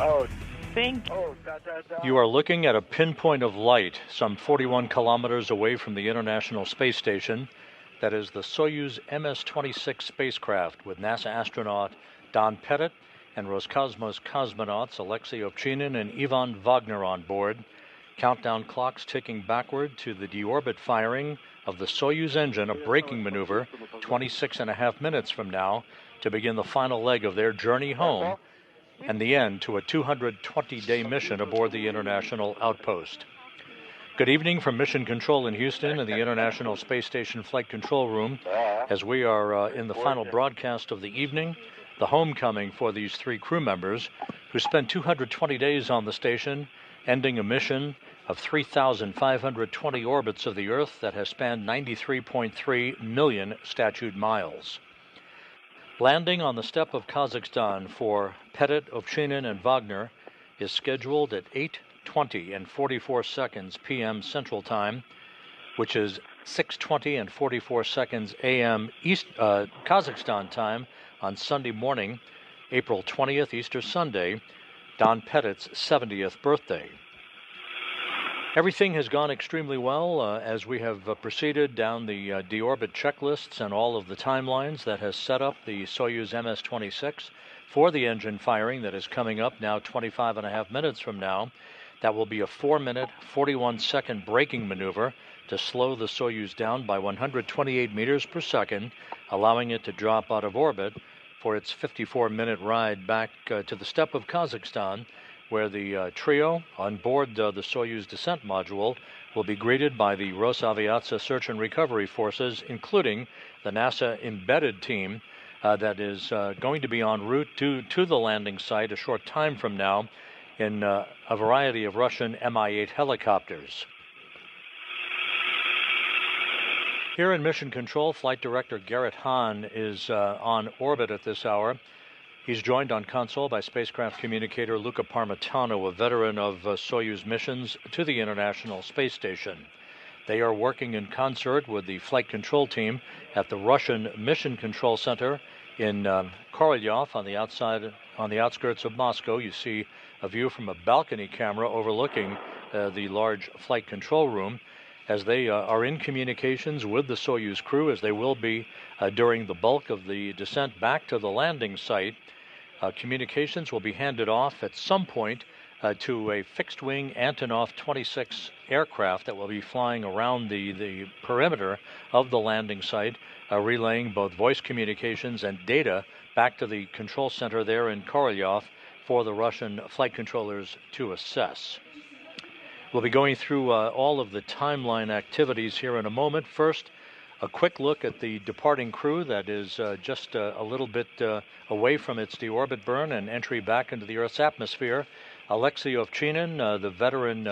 Oh, thank you. You are looking at a pinpoint of light some 41 kilometers away from the International Space Station. That is the Soyuz MS-26 spacecraft with NASA astronaut Don Pettit and Roscosmos cosmonauts Alexey Ovchinin and Ivan Vagner on board. Countdown clocks ticking backward to the deorbit firing of the Soyuz engine, a braking maneuver 26.5 minutes from now to begin the final leg of their journey home and the end to a 220-day mission aboard the International Outpost. Good evening from Mission Control in Houston and the International Space Station Flight Control Room as we are in the final broadcast of the evening, the homecoming for these three crew members who spent 220 days on the station, ending a mission of 3,520 orbits of the Earth that has spanned 93.3 million statute miles. Landing on the steppe of Kazakhstan for Pettit, Ovchinin, and Vagner is scheduled at 8:20 and 44 seconds p.m. Central Time, which is 6:20 and 44 seconds a.m. Kazakhstan time on Sunday morning, April 20th, Easter Sunday, Don Pettit's 70th birthday. Everything has gone extremely well as we have proceeded down the deorbit checklists and all of the timelines that has set up the Soyuz MS-26 for the engine firing that is coming up now 25.5 minutes from now. That will be a 4-minute, 41-second braking maneuver to slow the Soyuz down by 128 meters per second, allowing it to drop out of orbit for its 54-minute ride back to the steppe of Kazakhstan, where the trio on board the Soyuz descent module will be greeted by the Rosaviatsa search and recovery forces, including the NASA embedded team that is going to be en route to the landing site a short time from now in a variety of Russian Mi-8 helicopters. Here in Mission Control, Flight Director Garrett Hahn is on orbit at this hour. He's joined on console by spacecraft communicator Luca Parmitano, a veteran of Soyuz missions to the International Space Station. They are working in concert with the flight control team at the Russian Mission Control Center in Korolyov on the outskirts of Moscow. You see a view from a balcony camera overlooking the large flight control room as they are in communications with the Soyuz crew, as they will be during the bulk of the descent back to the landing site. Communications will be handed off at some point to a fixed-wing Antonov 26 aircraft that will be flying around the perimeter of the landing site, relaying both voice communications and data back to the control center there in Korolyov for the Russian flight controllers to assess. We'll be going through all of the timeline activities here in a moment. First, a quick look at the departing crew that is just a little bit away from its deorbit burn and entry back into the Earth's atmosphere. Alexey Ovchinin, the veteran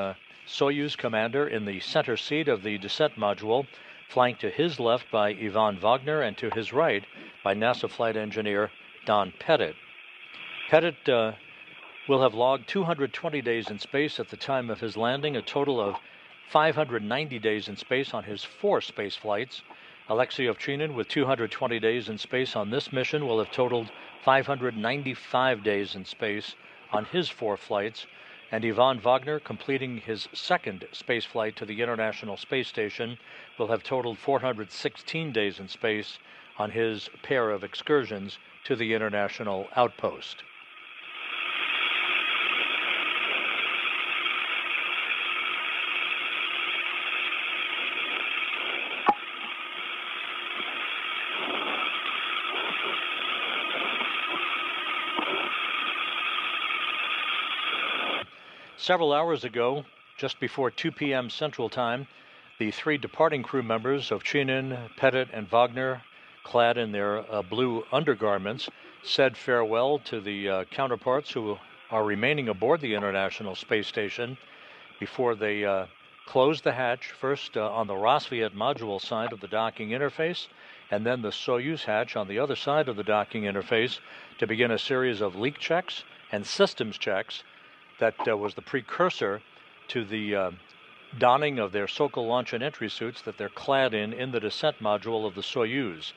Soyuz commander, in the center seat of the descent module, flanked to his left by Ivan Vagner and to his right by NASA flight engineer Don Pettit. Pettit will have logged 220 days in space at the time of his landing, a total of 590 days in space on his 4 space flights. Alexey Ovchinin, with 220 days in space on this mission, will have totaled 595 days in space on his 4 flights. And Ivan Vagner, completing his 2nd space flight to the International Space Station, will have totaled 416 days in space on his pair of excursions to the International Outpost. Several hours ago, just before 2 p.m. Central Time, the 3 departing crew members, Ovchinin, Pettit, and Vagner, clad in their blue undergarments, said farewell to the counterparts who are remaining aboard the International Space Station before they closed the hatch, first on the Rosviet module side of the docking interface, and then the Soyuz hatch on the other side of the docking interface to begin a series of leak checks and systems checks that was the precursor to the donning of their Sokol launch and entry suits that they're clad in the descent module of the Soyuz.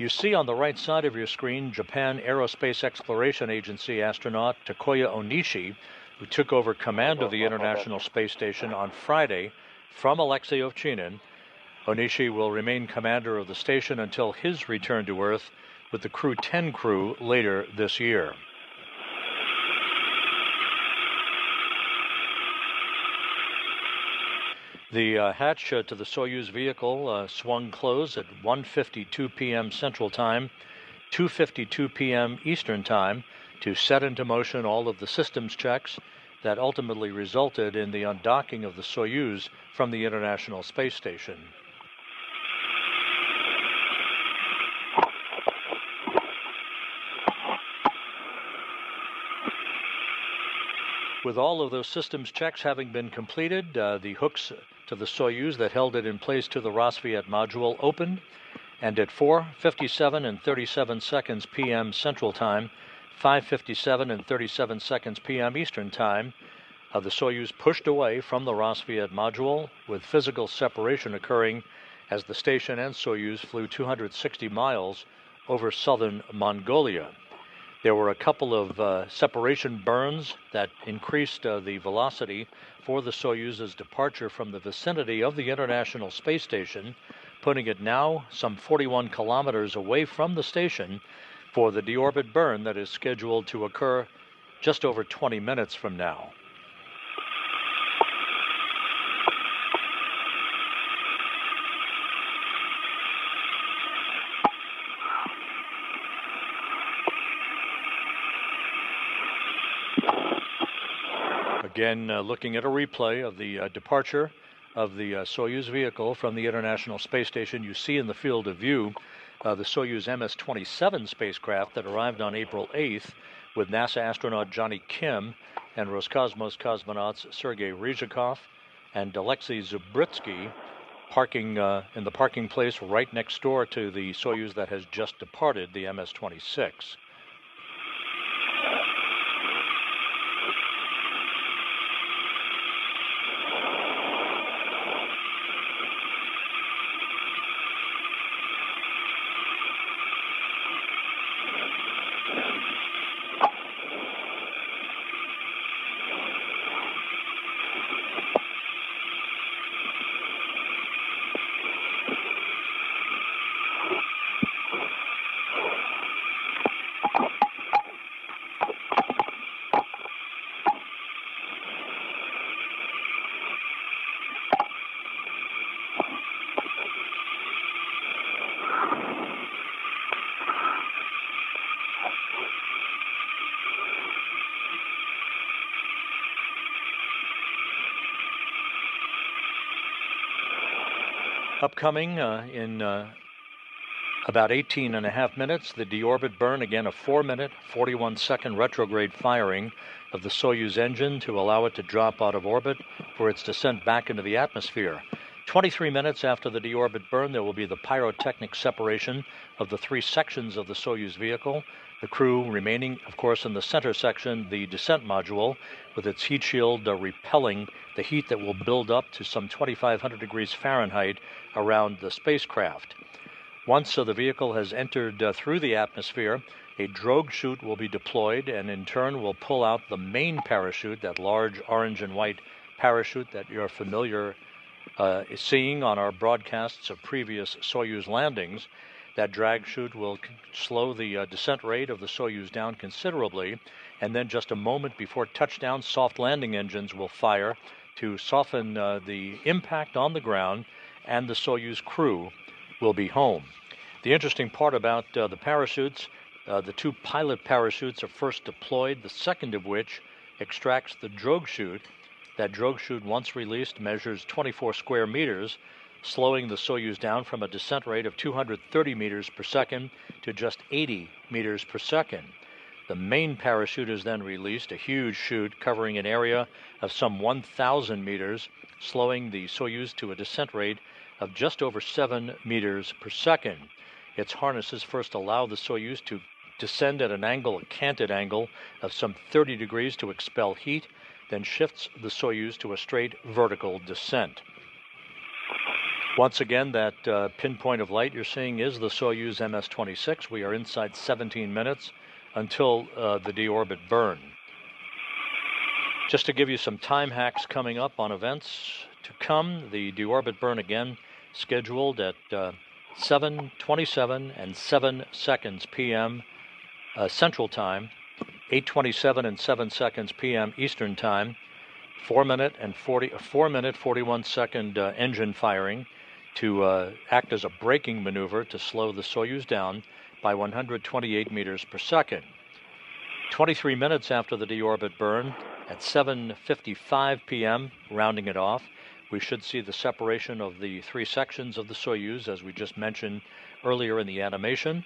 You see on the right side of your screen Japan Aerospace Exploration Agency astronaut Takuya Onishi, who took over command of the International Space Station on Friday from Alexey Ovchinin. Onishi will remain commander of the station until his return to Earth with the Crew 10 crew later this year. The hatch to the Soyuz vehicle swung closed at 1:52 p.m. Central Time, 2:52 p.m. Eastern Time, to set into motion all of the systems checks that ultimately resulted in the undocking of the Soyuz from the International Space Station. With all of those systems checks having been completed, the hooks to the Soyuz that held it in place to the Rosviet module opened, and at 4:57 and 37 seconds p.m. Central Time, 5:57 and 37 seconds p.m. Eastern Time, the Soyuz pushed away from the Rosviet module, with physical separation occurring as the station and Soyuz flew 260 miles over southern Mongolia. There were a couple of separation burns that increased the velocity for the Soyuz's departure from the vicinity of the International Space Station, putting it now some 41 kilometers away from the station for the deorbit burn that is scheduled to occur just over 20 minutes from now. Again, looking at a replay of the departure of the Soyuz vehicle from the International Space Station, you see in the field of view the Soyuz MS-27 spacecraft that arrived on April 8th with NASA astronaut Johnny Kim and Roscosmos cosmonauts Sergei Ryzhikov and Alexey Zubritsky parking in the parking place right next door to the Soyuz that has just departed, the MS-26. Upcoming in about 18 and a half minutes, the deorbit burn, again a 4-minute, 41-second retrograde firing of the Soyuz engine to allow it to drop out of orbit for its descent back into the atmosphere. 23 minutes after the deorbit burn, there will be the pyrotechnic separation of the three sections of the Soyuz vehicle, the crew remaining, of course, in the center section, the descent module, with its heat shield repelling the heat that will build up to some 2,500 degrees Fahrenheit around the spacecraft. Once the vehicle has entered through the atmosphere, a drogue chute will be deployed and in turn will pull out the main parachute, that large orange and white parachute that you're familiar seeing on our broadcasts of previous Soyuz landings. That drag chute will slow the descent rate of the Soyuz down considerably, and then just a moment before touchdown, soft landing engines will fire to soften the impact on the ground, and the Soyuz crew will be home. The interesting part about the parachutes, the two pilot parachutes are first deployed, the second of which extracts the drogue chute. That drogue chute, once released, measures 24 square meters, slowing the Soyuz down from a descent rate of 230 meters per second to just 80 meters per second. The main parachute is then released, a huge chute covering an area of some 1,000 meters, slowing the Soyuz to a descent rate of just over 7 meters per second. Its harnesses first allow the Soyuz to descend at an angle, a canted angle, of some 30 degrees to expel heat, then shifts the Soyuz to a straight vertical descent. Once again, that pinpoint of light you're seeing is the Soyuz MS-26. We are inside 17 minutes until the deorbit burn. Just to give you some time hacks coming up on events to come, the deorbit burn again scheduled at 7:27 and 7 seconds p.m. Central Time, 8:27 and 7 seconds p.m. Eastern Time, 4 minute 41 second engine firing to act as a braking maneuver to slow the Soyuz down by 128 meters per second. 23 minutes after the deorbit burn, at 7:55 p.m., rounding it off, we should see the separation of the three sections of the Soyuz, as we just mentioned earlier in the animation.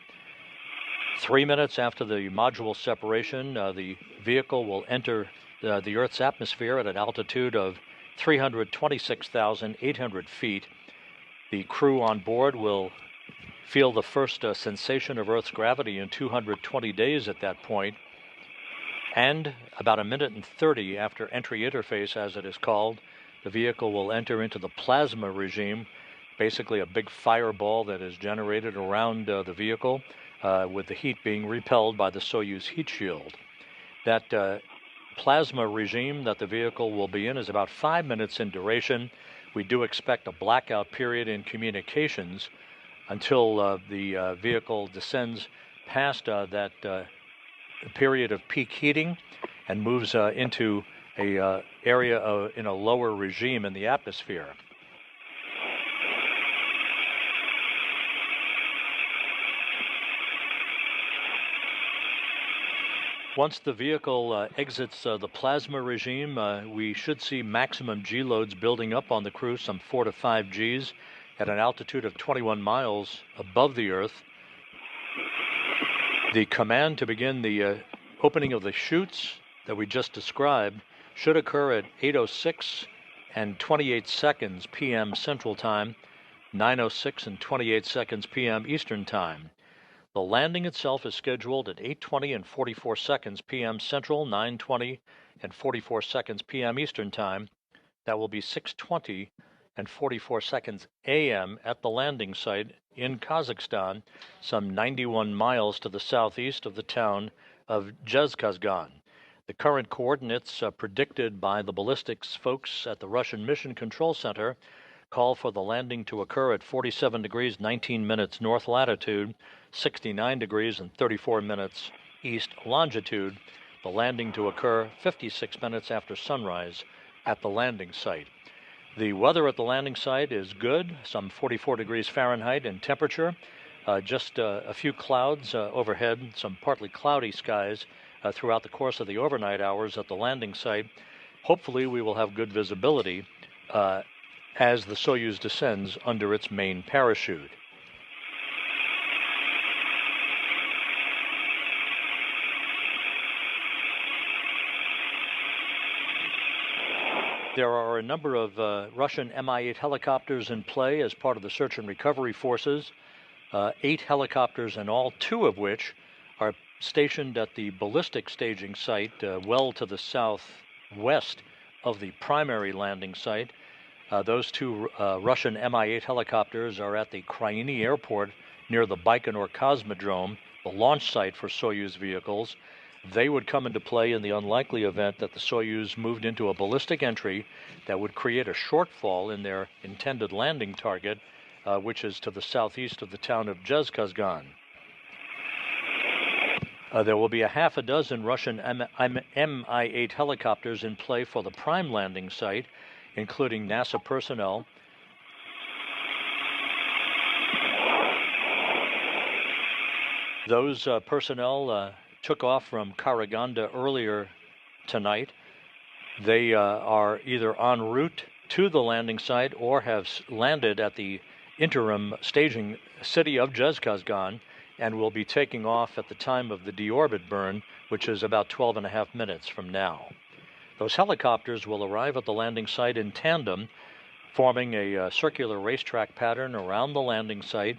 3 minutes after the module separation, the vehicle will enter the Earth's atmosphere at an altitude of 326,800 feet. The crew on board will feel the first sensation of Earth's gravity in 220 days at that point. And about 1:30 after entry interface, as it is called, the vehicle will enter into the plasma regime, basically a big fireball that is generated around the vehicle, with the heat being repelled by the Soyuz heat shield. That plasma regime that the vehicle will be in is about 5 minutes in duration. We do expect a blackout period in communications until the vehicle descends past that period of peak heating and moves into a area in a lower regime in the atmosphere. Once the vehicle exits the plasma regime, we should see maximum G loads building up on the crew, some 4 to 5 Gs, at an altitude of 21 miles above the Earth. The command to begin the opening of the chutes that we just described should occur at 8:06 and 28 seconds p.m. Central Time, 9:06 and 28 seconds p.m. Eastern Time. The landing itself is scheduled at 8:20 and 44 seconds p.m. Central, 9:20 and 44 seconds p.m. Eastern Time. That will be 6:20 and 44 seconds a.m. at the landing site in Kazakhstan, some 91 miles to the southeast of the town of Zhezkazgan. The current coordinates predicted by the ballistics folks at the Russian Mission Control Center call for the landing to occur at 47 degrees 19 minutes north latitude, 69 degrees and 34 minutes east longitude. The landing to occur 56 minutes after sunrise at the landing site. The weather at the landing site is good, some 44 degrees Fahrenheit in temperature, just a few clouds overhead, some partly cloudy skies throughout the course of the overnight hours at the landing site. Hopefully we will have good visibility as the Soyuz descends under its main parachute. There are a number of Russian Mi-8 helicopters in play as part of the search and recovery forces, 8 helicopters in all, 2 of which are stationed at the ballistic staging site well to the southwest of the primary landing site. Those 2 Russian Mi-8 helicopters are at the Kryani airport near the Baikonur Cosmodrome, the launch site for Soyuz vehicles. They would come into play in the unlikely event that the Soyuz moved into a ballistic entry that would create a shortfall in their intended landing target, which is to the southeast of the town of Zhezkazgan. There will be a half a dozen Russian Mi-8 helicopters in play for the prime landing site, including NASA personnel. Those personnel took off from Karaganda earlier tonight. They are either en route to the landing site or have landed at the interim staging city of Zhezkazgan and will be taking off at the time of the deorbit burn, which is about 12.5 minutes from now. Those helicopters will arrive at the landing site in tandem, forming a circular racetrack pattern around the landing site.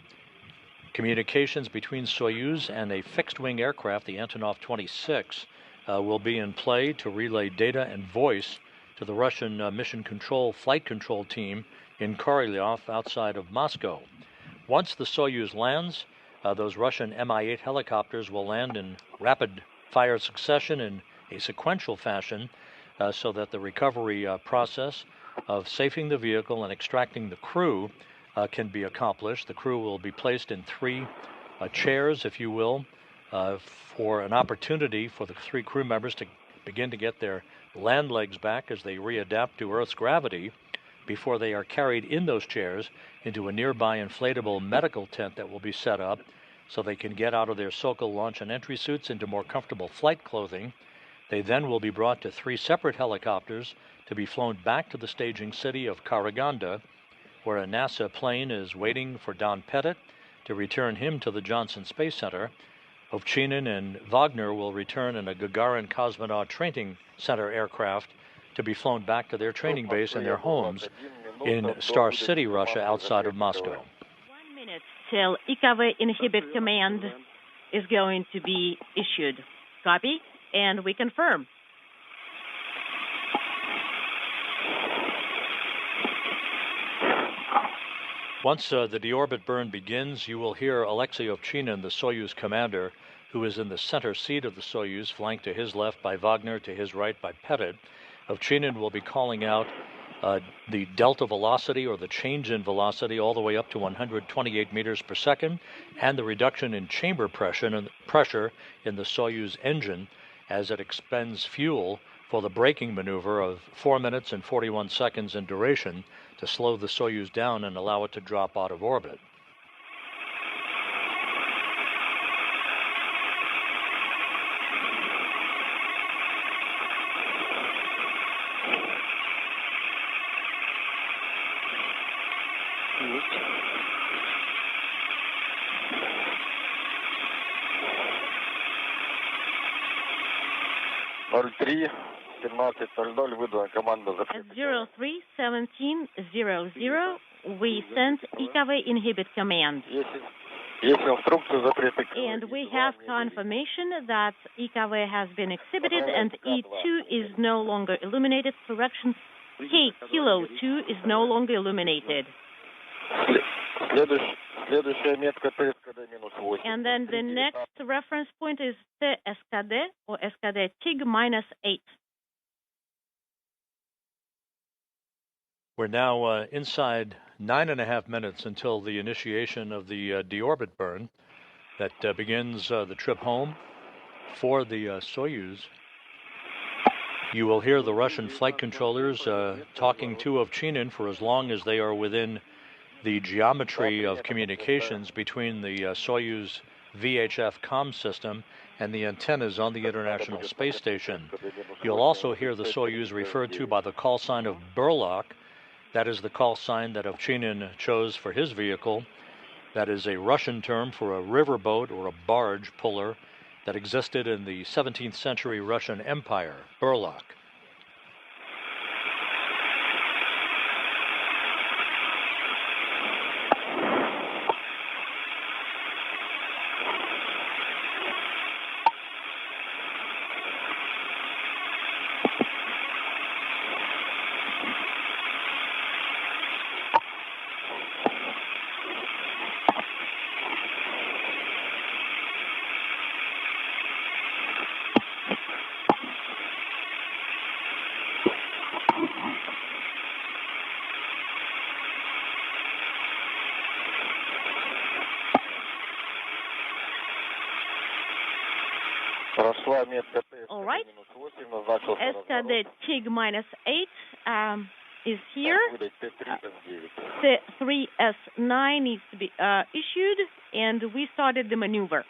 Communications between Soyuz and a fixed-wing aircraft, the Antonov 26, will be in play to relay data and voice to the Russian mission control flight control team in Korolyov outside of Moscow. Once the Soyuz lands, those Russian Mi-8 helicopters will land in rapid fire succession in a sequential fashion so that the recovery process of safing the vehicle and extracting the crew can be accomplished. The crew will be placed in three chairs, if you will, for an opportunity for the three crew members to begin to get their land legs back as they readapt to Earth's gravity before they are carried in those chairs into a nearby inflatable medical tent that will be set up so they can get out of their Sokol launch and entry suits into more comfortable flight clothing. They then will be brought to three separate helicopters to be flown back to the staging city of Karaganda, where a NASA plane is waiting for Don Pettit to return him to the Johnson Space Center. Ovchinin and Vagner will return in a Gagarin Cosmonaut Training Center aircraft to be flown back to their training base and their homes in Star City, Russia, outside of Moscow. 1 minute till IKV inhibit command is going to be issued. Copy, and we confirm. Once the deorbit burn begins, you will hear Alexey Ovchinin, the Soyuz commander, who is in the center seat of the Soyuz, flanked to his left by Vagner, to his right by Pettit. Ovchinin will be calling out the delta velocity, or the change in velocity, all the way up to 128 meters per second, and the reduction in chamber pressure in the Soyuz engine as it expends fuel for the braking maneuver of 4 minutes and 41 seconds in duration to slow the Soyuz down and allow it to drop out of orbit. At 03:17:00, we sent IKV inhibit command. And we have confirmation that IKV has been exhibited and E2 is no longer illuminated. Correction, K Kilo 2 is no longer illuminated. And then the next reference point is the SKD, or SKD TIG -8. We're now inside 9.5 minutes until the initiation of the deorbit burn that begins the trip home for the Soyuz. You will hear the Russian flight controllers talking to Ovchinin for as long as they are within the geometry of communications between the Soyuz VHF comm system and the antennas on the International Space Station. You'll also hear the Soyuz referred to by the call sign of Burlock. That is the call sign that Ovchinin chose for his vehicle. That is a Russian term for a riverboat or a barge puller that existed in the 17th century Russian Empire, Burlock. All right. SKD TIG -8 is here. The 3S9 needs to be issued, and we started the maneuver.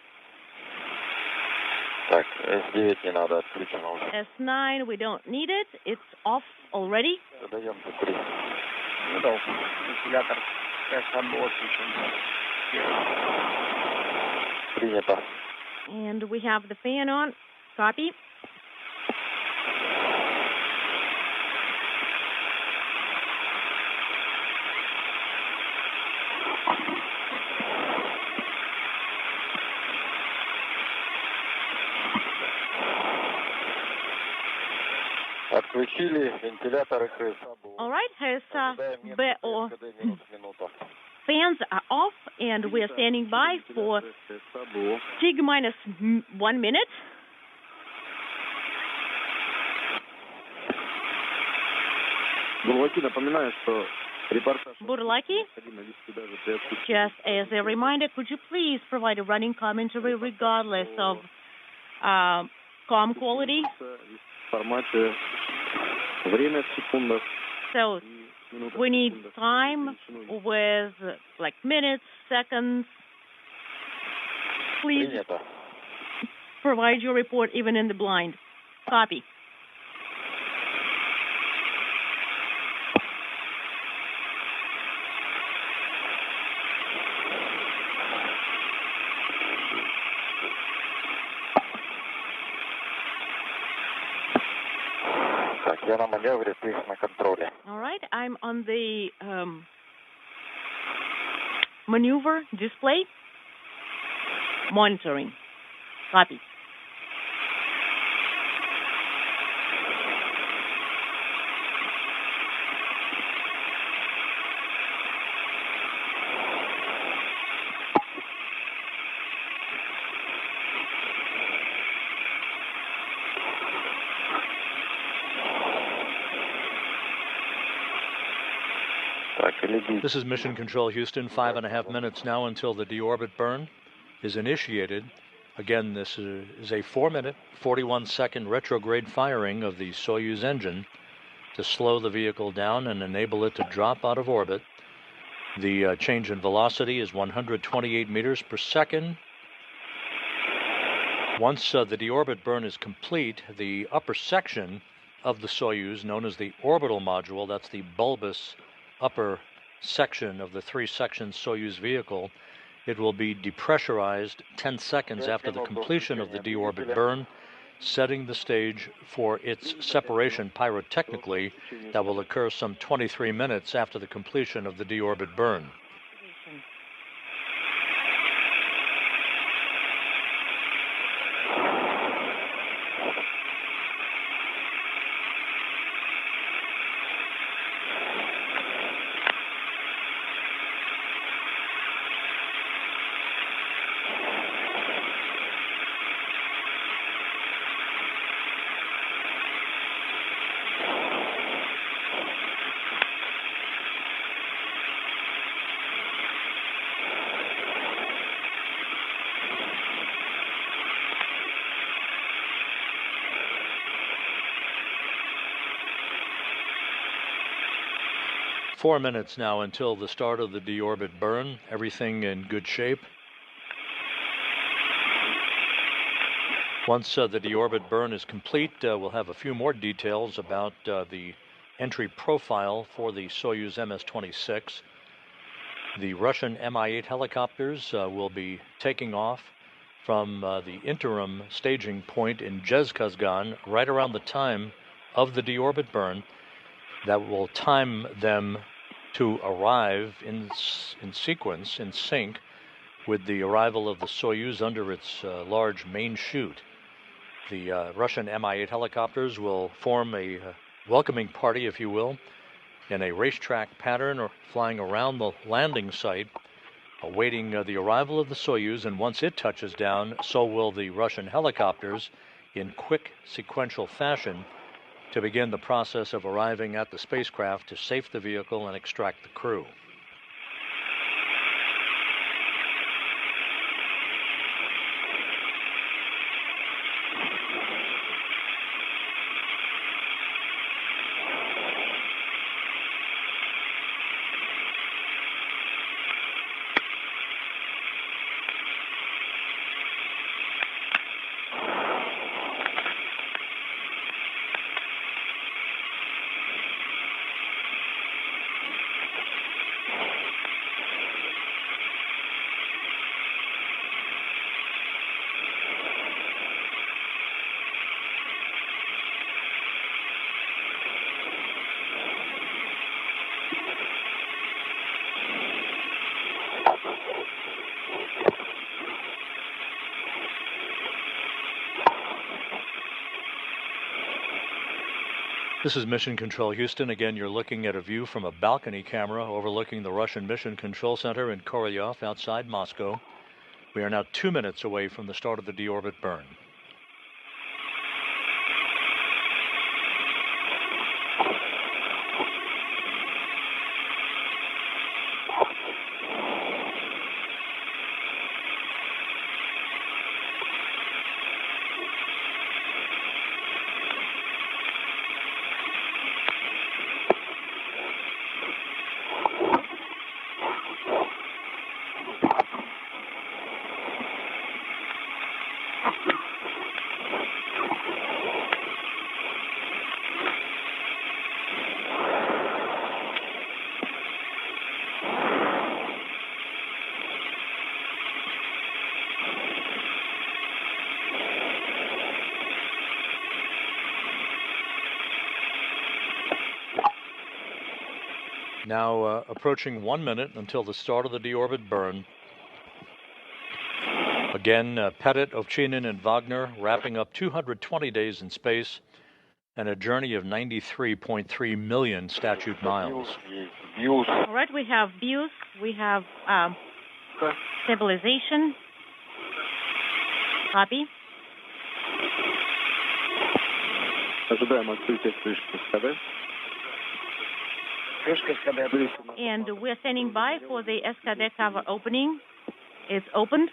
S9, we don't need it. It's off already. And we have the fan on. Copy. All right, his fans are off, and we are standing by for TIG minus 1 minute. Burlaki, just as a reminder, could you please provide a running commentary regardless of comm quality? So we need time with like minutes, seconds. Please provide your report even in the blind. Copy. All right, I'm on the maneuver display. Monitoring. Copy. This is Mission Control Houston, 5.5 minutes now until the deorbit burn is initiated. Again, this is a 4-minute, 41-second retrograde firing of the Soyuz engine to slow the vehicle down and enable it to drop out of orbit. The change in velocity is 128 meters per second. Once the deorbit burn is complete, the upper section of the Soyuz, known as the orbital module, that's the bulbous upper section of the 3-section Soyuz vehicle, it will be depressurized 10 seconds after the completion of the deorbit burn, setting the stage for its separation pyrotechnically that will occur some 23 minutes after the completion of the deorbit burn. 4 minutes now until the start of the deorbit burn. Everything in good shape. Once the deorbit burn is complete, we'll have a few more details about the entry profile for the Soyuz MS-26. The Russian Mi-8 helicopters will be taking off from the interim staging point in Zhezkazgan right around the time of the deorbit burn. That will time them to arrive in sequence, in sync, with the arrival of the Soyuz under its large main chute. The Russian Mi-8 helicopters will form a welcoming party, if you will, in a racetrack pattern, or flying around the landing site, awaiting the arrival of the Soyuz, and once it touches down, so will the Russian helicopters in quick sequential fashion to begin the process of arriving at the spacecraft to safe the vehicle and extract the crew. This is Mission Control Houston. Again, you're looking at a view from a balcony camera overlooking the Russian Mission Control Center in Korolyov outside Moscow. We are now 2 minutes away from the start of the deorbit burn. Now approaching 1 minute until the start of the deorbit burn. Again, Pettit, Ovchinin, and Vagner wrapping up 220 days in space and a journey of 93.3 million statute miles. All right, we have views, we have stabilization. Copy. And we're standing by for the SKD cover opening. It's opened.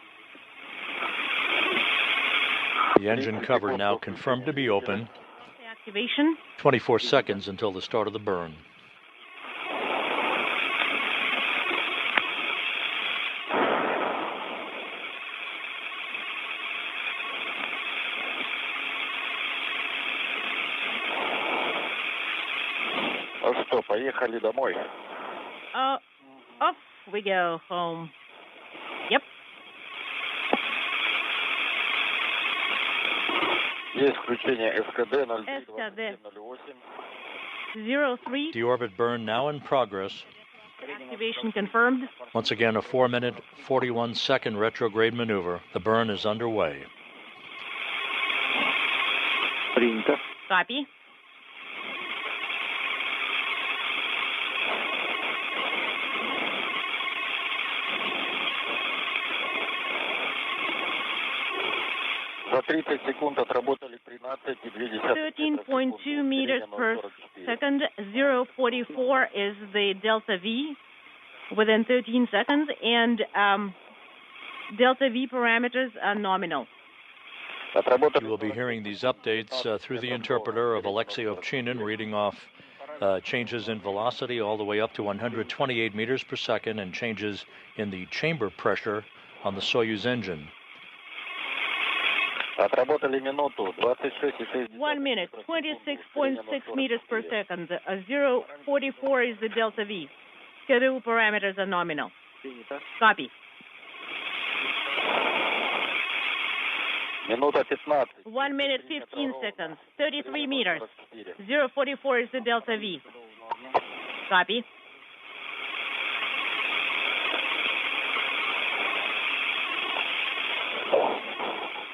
The engine cover now confirmed to be open. Activation. 24 seconds until the start of the burn. Поехали домой. Off we go home. Yep. Есть включение СКД 03. Deorbit burn now in progress. Activation confirmed. Once again, a 4-minute, 41-second retrograde maneuver. The burn is underway. Copy. За 30 секунд отработали 13,2 13.2 meters per second. 0.44 is the delta V within 13 seconds, and delta V parameters are nominal. You will be hearing these updates through the interpreter of Alexey Ovchinin, reading off changes in velocity all the way up to 128 meters per second and changes in the chamber pressure on the Soyuz engine. 1 minute, 26.6 meters per second. 0.44 is the delta V. Schedule parameters are nominal. Copy. 1 minute, 15 seconds. 33 meters. 0.44 is the delta V. Copy.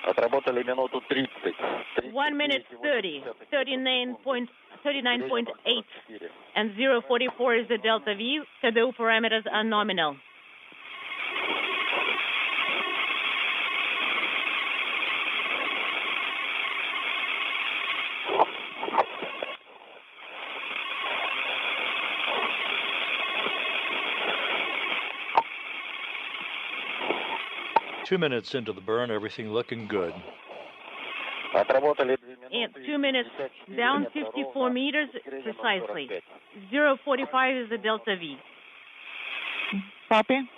Отработали минуту 30. 1 minute 30, 39.8, and 0.44 is the delta V. Schedule parameters are nominal. Two minutes into the burn, everything looking good. And 2 minutes down 54 meters precisely. 0.45 is the delta V. Copy.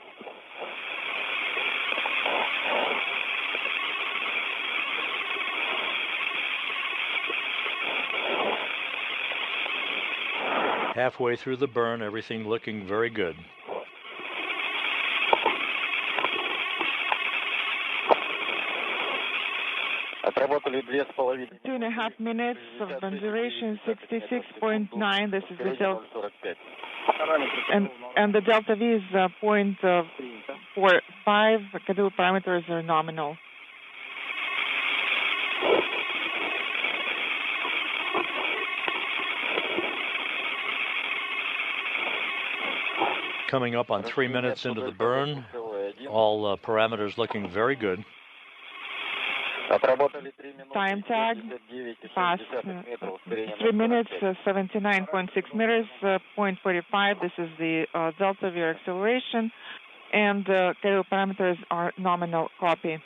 Halfway through the burn, everything looking very good. Отработали 2,5. 2.5 minutes of burn duration, 66.9. This is the delta. And the delta V is 0.45. Schedule parameters are nominal. coming up on 3 minutes into the burn. All parameters looking very good. Time tag past 3 minutes, 79.6 meters, 0.45. This is the delta V acceleration, and career parameters are nominal. Copy.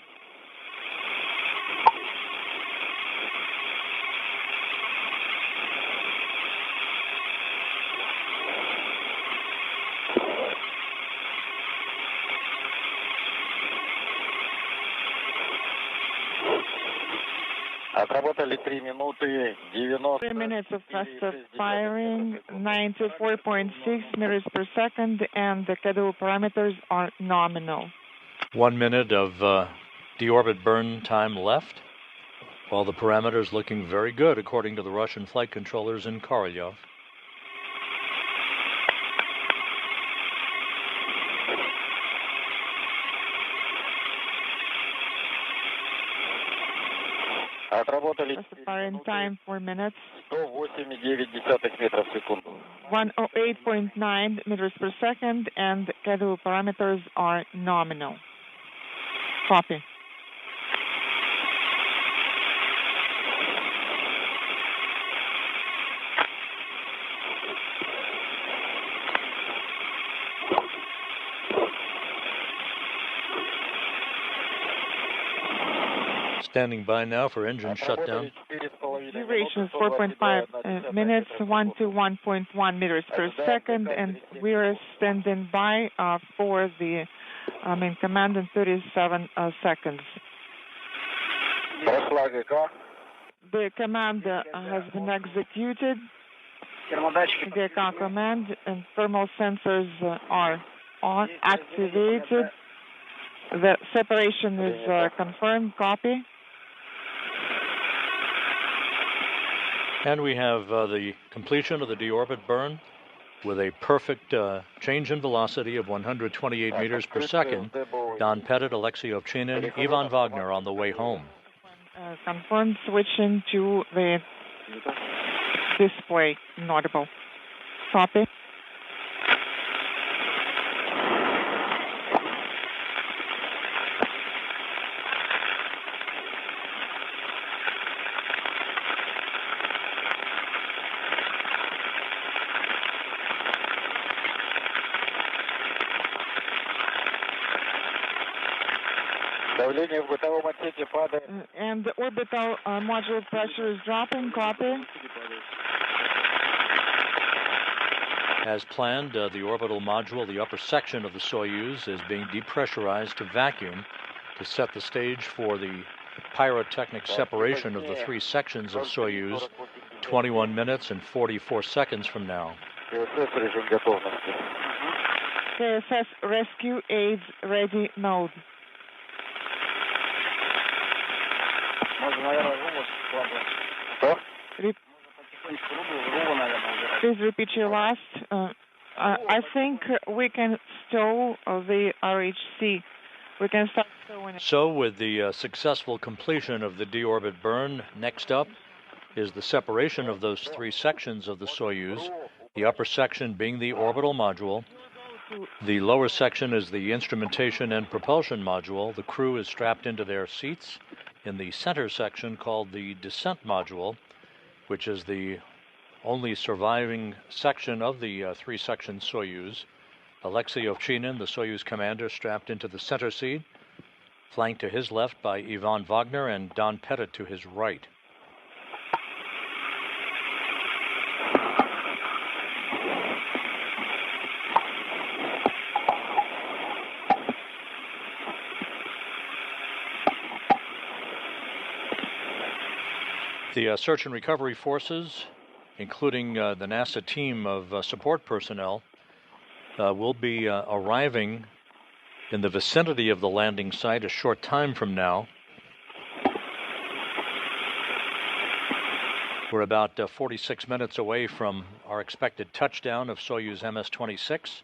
Отработали 3 minutes of thrust firing, 94.6 meters per second, and the schedule parameters are nominal. 1 minute of deorbit burn time left. All the parameters looking very good, according to the Russian flight controllers in Korolyov. Firing time 4 minutes. 108,9 метров в секунду. 108.9 meters per second, and schedule parameters are nominal. Copy. Standing by now for engine shutdown. Duration is 4.5 minutes, 1 to 1.1 meters per second, and we are standing by for the main command in 37 seconds. The command has been executed. The command and thermal sensors are activated. The separation is confirmed. Copy. And we have the completion of the deorbit burn with a perfect change in velocity of 128 meters per second. Don Pettit, Alexey Ovchinin, Ivan Vagner on the way home. Confirmed. Switching to the display. Inaudible. Copy. And the orbital module pressure is dropping. Copy. As planned, the orbital module, the upper section of the Soyuz, is being depressurized to vacuum to set the stage for the pyrotechnic separation of the 3 sections of Soyuz 21 minutes and 44 seconds from now. KSS rescue aids ready mode. Please repeat your last. I think we can stow the RHC. We can start stowing it. So with the successful completion of the deorbit burn, next up is the separation of those 3 sections of the Soyuz, the upper section being the orbital module. The lower section is the instrumentation and propulsion module. The crew is strapped into their seats. In the center section, called the descent module, which is the only surviving section of the 3-section Soyuz. Alexey Ovchinin, the Soyuz commander, strapped into the center seat, flanked to his left by Ivan Vagner and Don Pettit to his right. The search and recovery forces, including the NASA team of support personnel, will be arriving in the vicinity of the landing site a short time from now. We're about 46 minutes away from our expected touchdown of Soyuz MS-26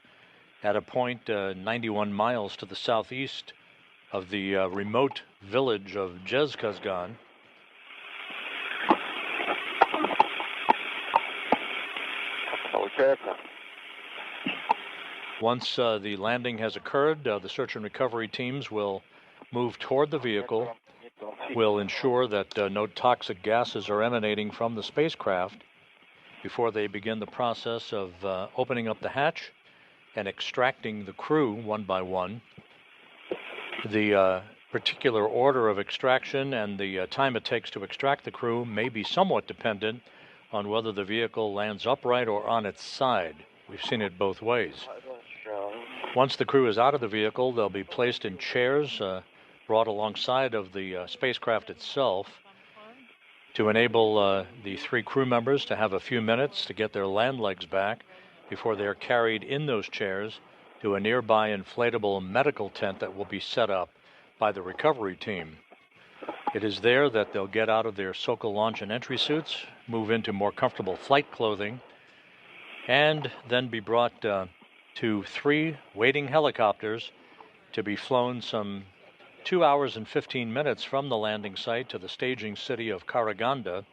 at a point 91 miles to the southeast of the remote village of Jezkazgan. Once the landing has occurred, the search and recovery teams will move toward the vehicle, will ensure that no toxic gases are emanating from the spacecraft before they begin the process of opening up the hatch and extracting the crew one by one. The particular order of extraction and the time it takes to extract the crew may be somewhat dependent on whether the vehicle lands upright or on its side. We've seen it both ways. Once the crew is out of the vehicle, they'll be placed in chairs brought alongside of the spacecraft itself to enable the 3 crew members to have a few minutes to get their land legs back before they're carried in those chairs to a nearby inflatable medical tent that will be set up by the recovery team. It is there that they'll get out of their Sokol launch and entry suits, move into more comfortable flight clothing, and then be brought to 3 waiting helicopters to be flown some 2 hours and 15 minutes from the landing site to the staging city of Karaganda,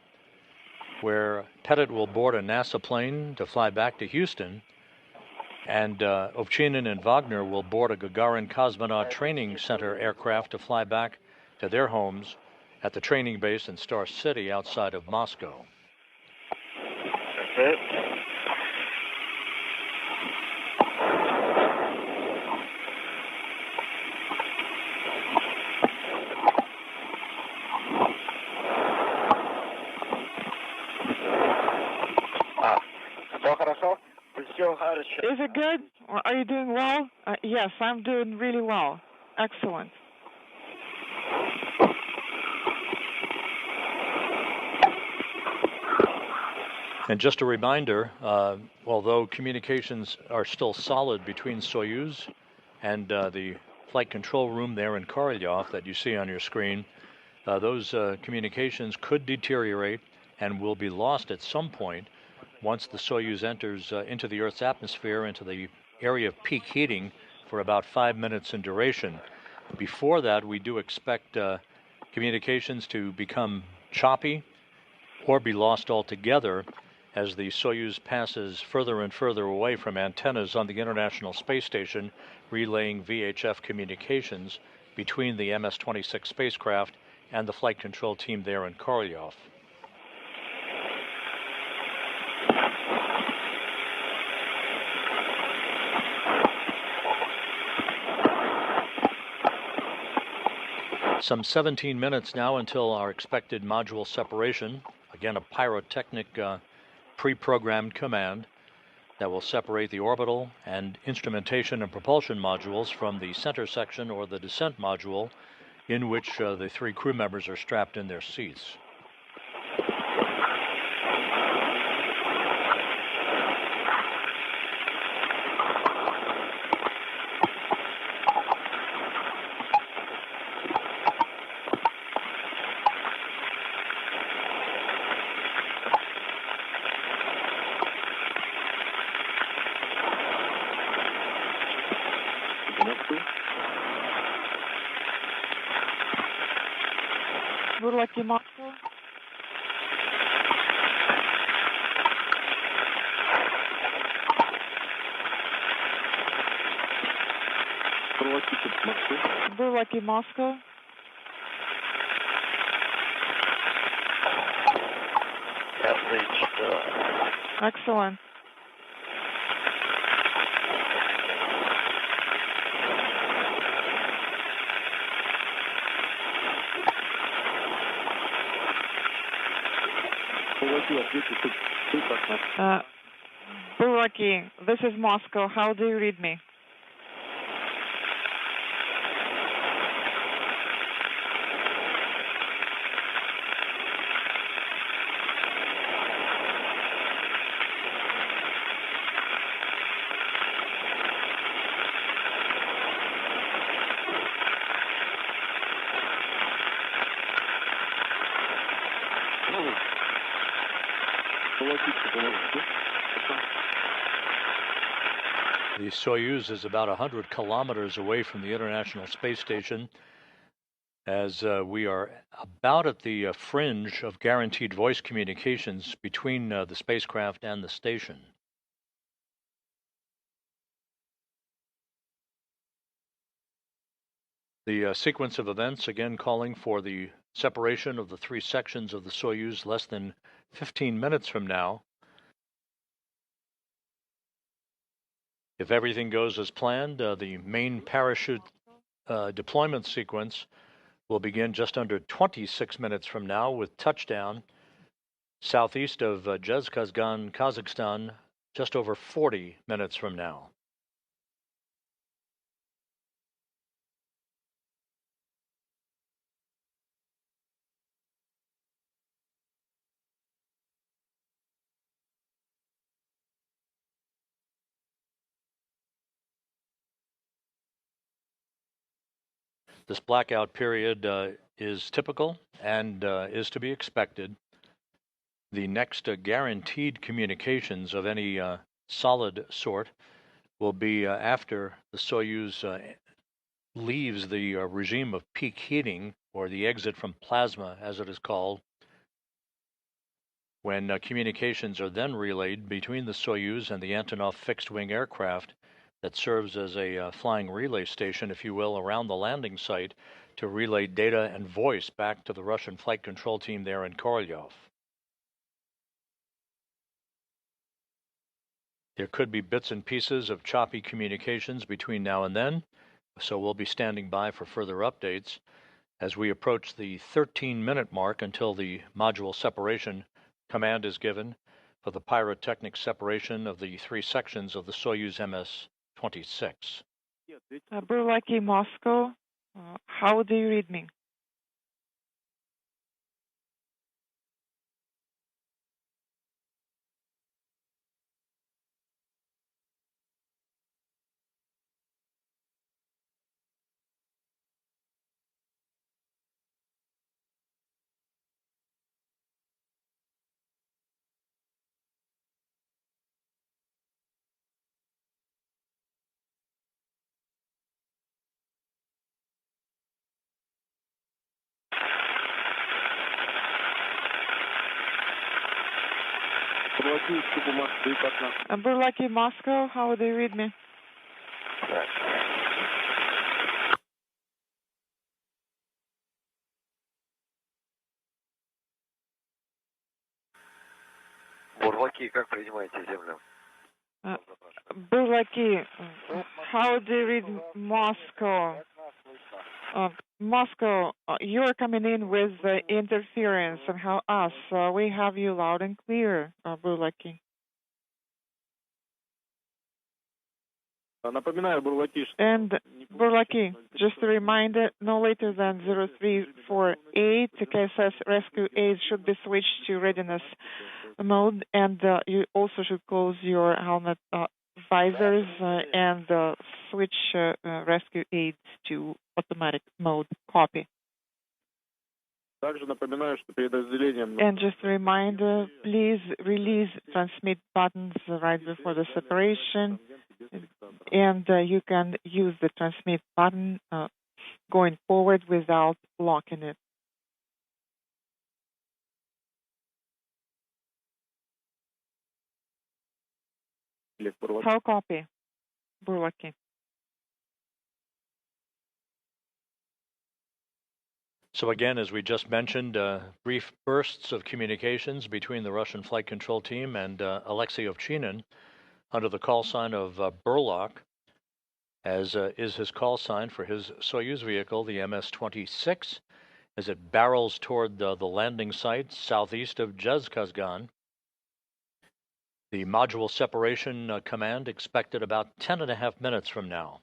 where Pettit will board a NASA plane to fly back to Houston, and Ovchinin and Vagner will board a Gagarin Cosmonaut Training Center aircraft to fly back to their homes at the training base in Star City outside of Moscow. That's it. Is it good? Are you doing well? Yes, I'm doing really well. Excellent. And just a reminder, although communications are still solid between Soyuz and the flight control room there in Korolyov that you see on your screen, those communications could deteriorate and will be lost at some point once the Soyuz enters into the Earth's atmosphere, into the area of peak heating for about 5 minutes in duration. Before that, we do expect communications to become choppy or be lost altogether as the Soyuz passes further and further away from antennas on the International Space Station, relaying VHF communications between the MS-26 spacecraft and the flight control team there in Korolyov. Some 17 minutes now until our expected module separation. Again, a pyrotechnic pre-programmed command that will separate the orbital and instrumentation and propulsion modules from the center section or the descent module in which the 3 crew members are strapped in their seats. Lucky Moscow. Lucky Moscow. Have reached. Excellent. Buraki, this is Moscow. How do you read me? The Soyuz is about 100 kilometers away from the International Space Station, as we are about at the fringe of guaranteed voice communications between the spacecraft and the station. The sequence of events, again calling for the separation of the three sections of the Soyuz less than 15 minutes from now. If everything goes as planned, the main parachute deployment sequence will begin just under 26 minutes from now with touchdown southeast of Zhezkazgan, Kazakhstan, just over 40 minutes from now. This blackout period is typical and is to be expected. The next guaranteed communications of any solid sort will be after the Soyuz leaves the regime of peak heating, or the exit from plasma, as it is called, when communications are then relayed between the Soyuz and the Antonov fixed-wing aircraft that serves as a flying relay station, if you will, around the landing site to relay data and voice back to the Russian flight control team there in Korolyov. There could be bits and pieces of choppy communications between now and then, so we'll be standing by for further updates as we approach the 13-minute mark until the module separation command is given for the pyrotechnic separation of the three sections of the Soyuz MS-26. Burlaki, Moscow, how do you read me? Burlaki, Moscow, how do you read me? Бурлаки, как принимаете землю? Burlaki, how do you read Moscow? Moscow, you're coming in with interference, and how us? We have you loud and clear, Burlaki. And Burlaki, just a reminder, no later than 0348, the KSS rescue aid should be switched to readiness mode, and you also should close your helmet visors and switch rescue aids to automatic mode. Copy. And just a reminder, please release transmit buttons right before the separation, and you can use the transmit button going forward without locking it. How copy, Burlaki? So again, as we just mentioned, brief bursts of communications between the Russian flight control team and Alexey Ovchinin under the call sign of Burlock, as is his call sign for his Soyuz vehicle, the MS-26, as it barrels toward the landing site southeast of Zhezkazgan. The module separation command expected about 10.5 minutes from now.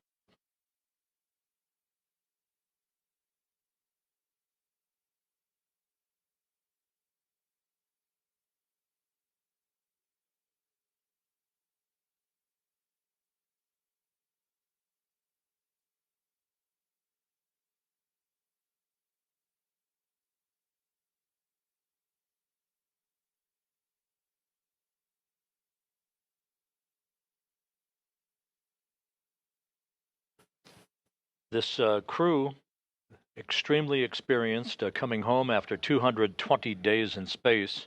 This crew, extremely experienced, coming home after 220 days in space.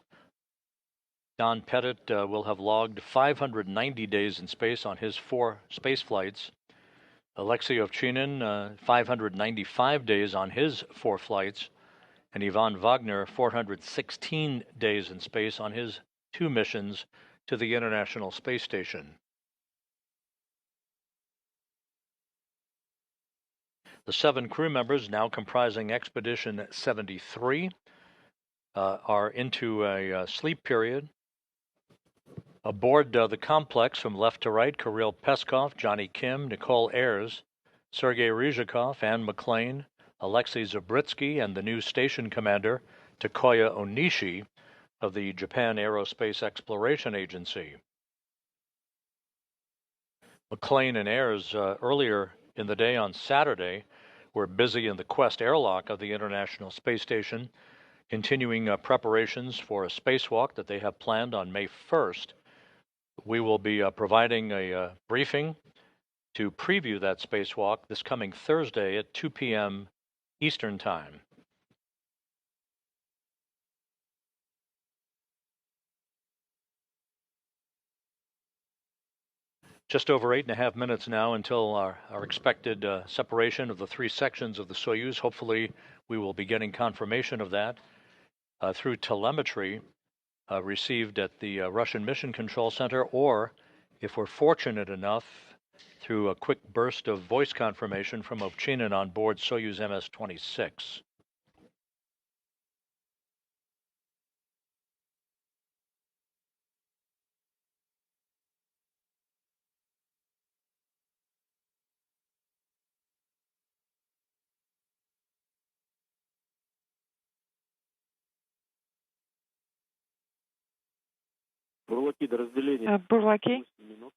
Don Pettit will have logged 590 days in space on his 4 space flights. Alexey Ovchinin, 595 days on his 4 flights, and Ivan Vagner, 416 days in space on his 2 missions to the International Space Station. The 7 crew members, now comprising Expedition 73, are into a sleep period. Aboard the complex, from left to right, Kirill Peskov, Johnny Kim, Nicole Ayers, Sergei Ryzhikov, Anne McLean, Alexei Zabritsky, and the new station commander, Takoya Onishi, of the Japan Aerospace Exploration Agency. McLean and Ayers, earlier in the day on Saturday, were busy in the Quest airlock of the International Space Station, continuing preparations for a spacewalk that they have planned on May 1st. We will be providing a briefing to preview that spacewalk this coming Thursday at 2 p.m. Eastern Time. Just over 8.5 minutes now until our expected separation of the 3 sections of the Soyuz. Hopefully, we will be getting confirmation of that through telemetry received at the Russian Mission Control Center, or if we're fortunate enough, through a quick burst of voice confirmation from Ovchinin on board Soyuz MS-26. Burlaki,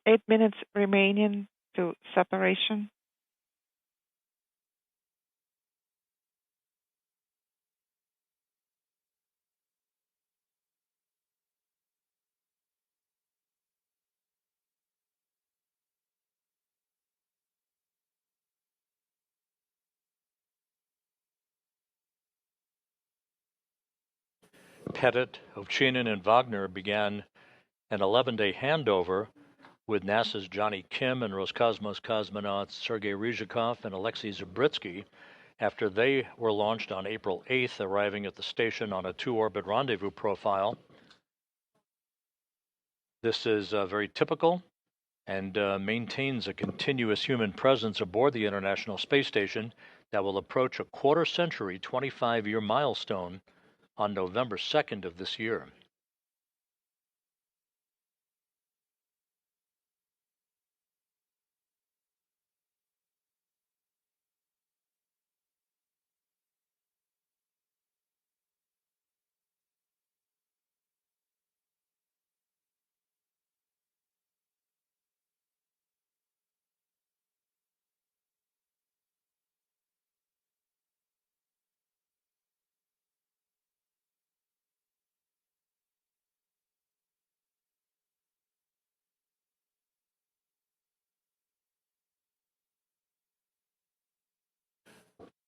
8 minutes remaining to separation. Pettit, Ovchinin, and Vagner began an 11-day handover with NASA's Johnny Kim and Roscosmos cosmonauts Sergei Ryzhikov and Alexei Zabritsky after they were launched on April 8th, arriving at the station on a 2-orbit rendezvous profile. This is very typical and maintains a continuous human presence aboard the International Space Station that will approach a quarter-century 25-year milestone on November 2nd of this year.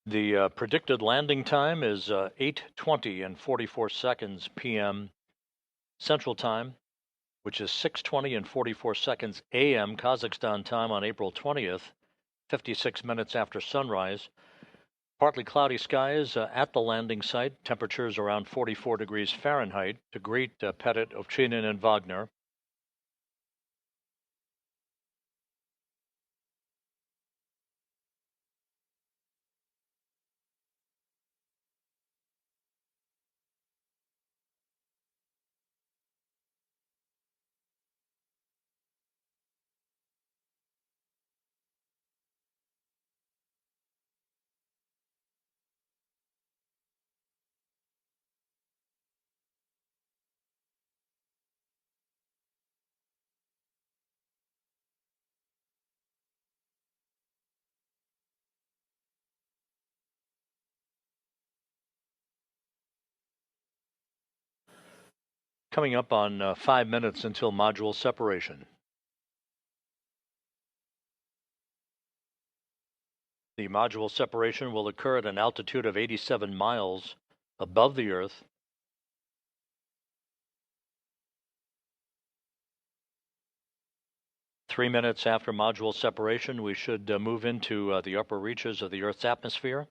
The predicted landing time is 8:20 and 44 seconds p.m. Central Time, which is 6:20 and 44 seconds a.m. Kazakhstan time on April 20th, 56 minutes after sunrise. Partly cloudy skies at the landing site, temperatures around 44 degrees Fahrenheit. To greet Pettit, Ovchinin, and Vagner. Coming up on 5 minutes until module separation. The module separation will occur at an altitude of 87 miles above the Earth. 3 minutes after module separation, we should move into the upper reaches of the Earth's atmosphere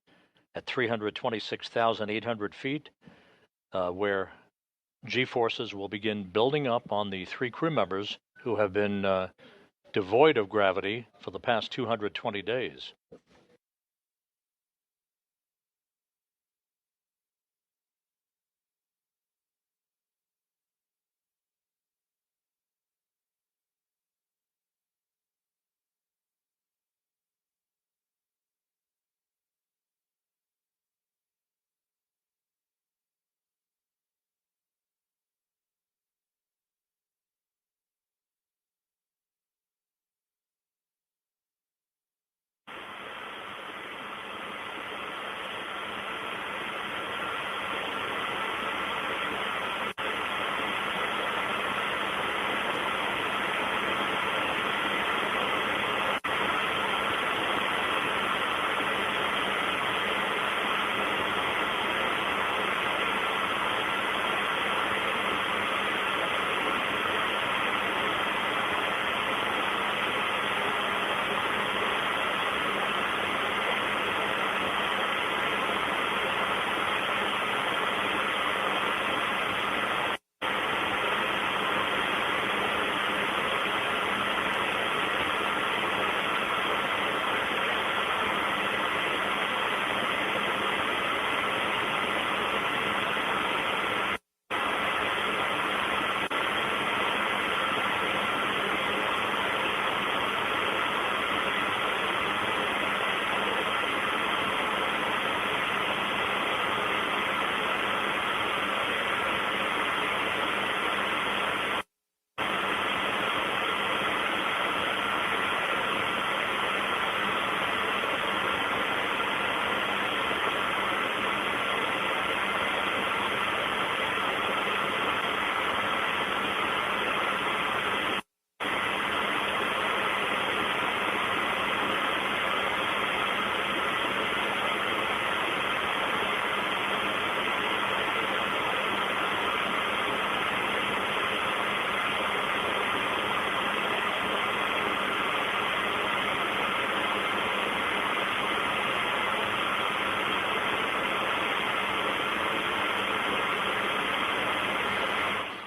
at 326,800 feet, where G-forces will begin building up on the 3 crew members who have been devoid of gravity for the past 220 days.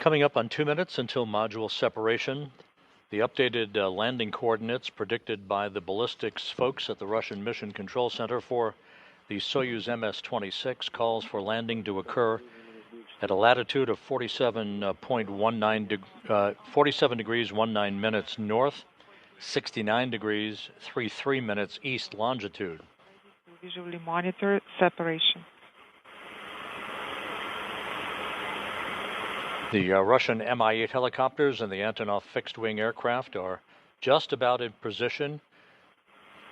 Coming up on 2 minutes until module separation, the updated landing coordinates predicted by the ballistics folks at the Russian Mission Control Center for the Soyuz MS-26 calls for landing to occur at a latitude of 47 degrees 19 minutes north, 69 degrees 33 minutes east longitude. Visually monitor separation. The Russian Mi-8 helicopters and the Antonov fixed-wing aircraft are just about in position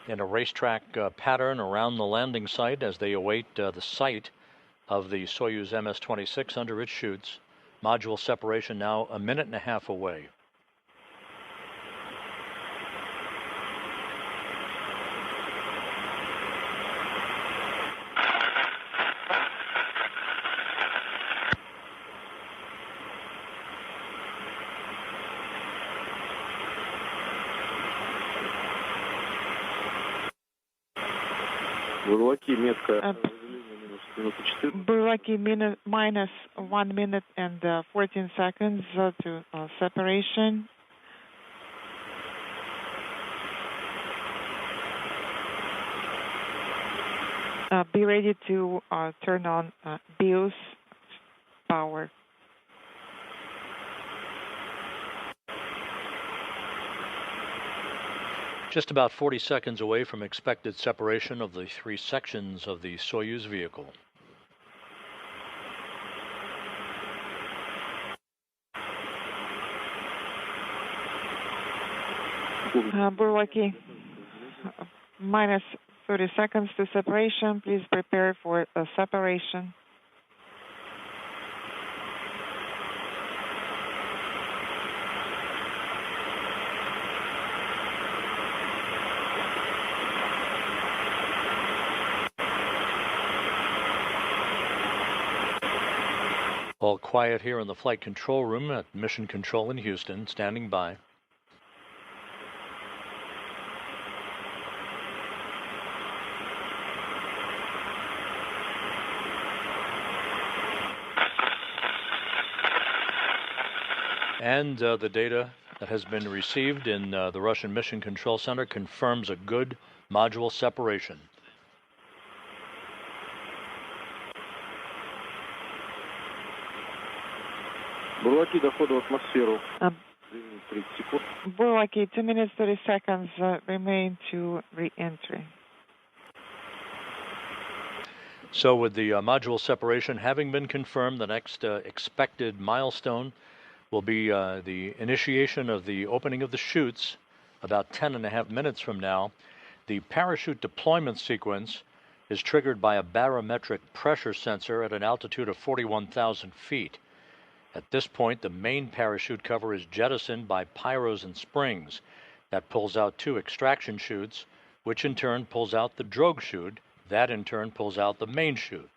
in a racetrack pattern around the landing site as they await the sight of the Soyuz MS-26 under its chutes. Module separation now a minute and a half away. Burlaki minus 1 minute and 14 seconds to separation. Be ready to turn on BIOS power. Just about 40 seconds away from expected separation of the 3 sections of the Soyuz vehicle. Burlaki, minus 30 seconds to separation. Please prepare for a separation. All quiet here in the flight control room at Mission Control in Houston, standing by. And the data that has been received in the Russian Mission Control Center confirms a good module separation. Бурлаки, 2 minutes 30 seconds remain to re-entry. So with the module separation having been confirmed, the next expected milestone will be the initiation of the opening of the chutes about 10.5 minutes from now. The parachute deployment sequence is triggered by a barometric pressure sensor at an altitude of 41,000 feet. At this point, the main parachute cover is jettisoned by pyros and springs. That pulls out 2 extraction chutes, which in turn pulls out the drogue chute. That in turn pulls out the main chute.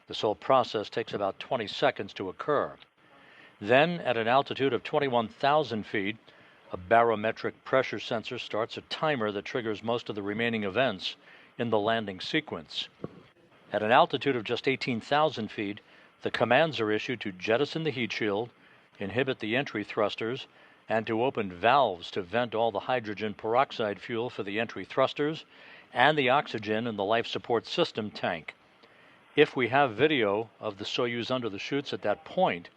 This whole process takes about 20 seconds to occur. Then, at an altitude of 21,000 feet, a barometric pressure sensor starts a timer that triggers most of the remaining events in the landing sequence. At an altitude of just 18,000 feet, the commands are issued to jettison the heat shield, inhibit the entry thrusters, and to open valves to vent all the hydrogen peroxide fuel for the entry thrusters and the oxygen in the life support system tank. If we have video of the Soyuz under the chutes at that point,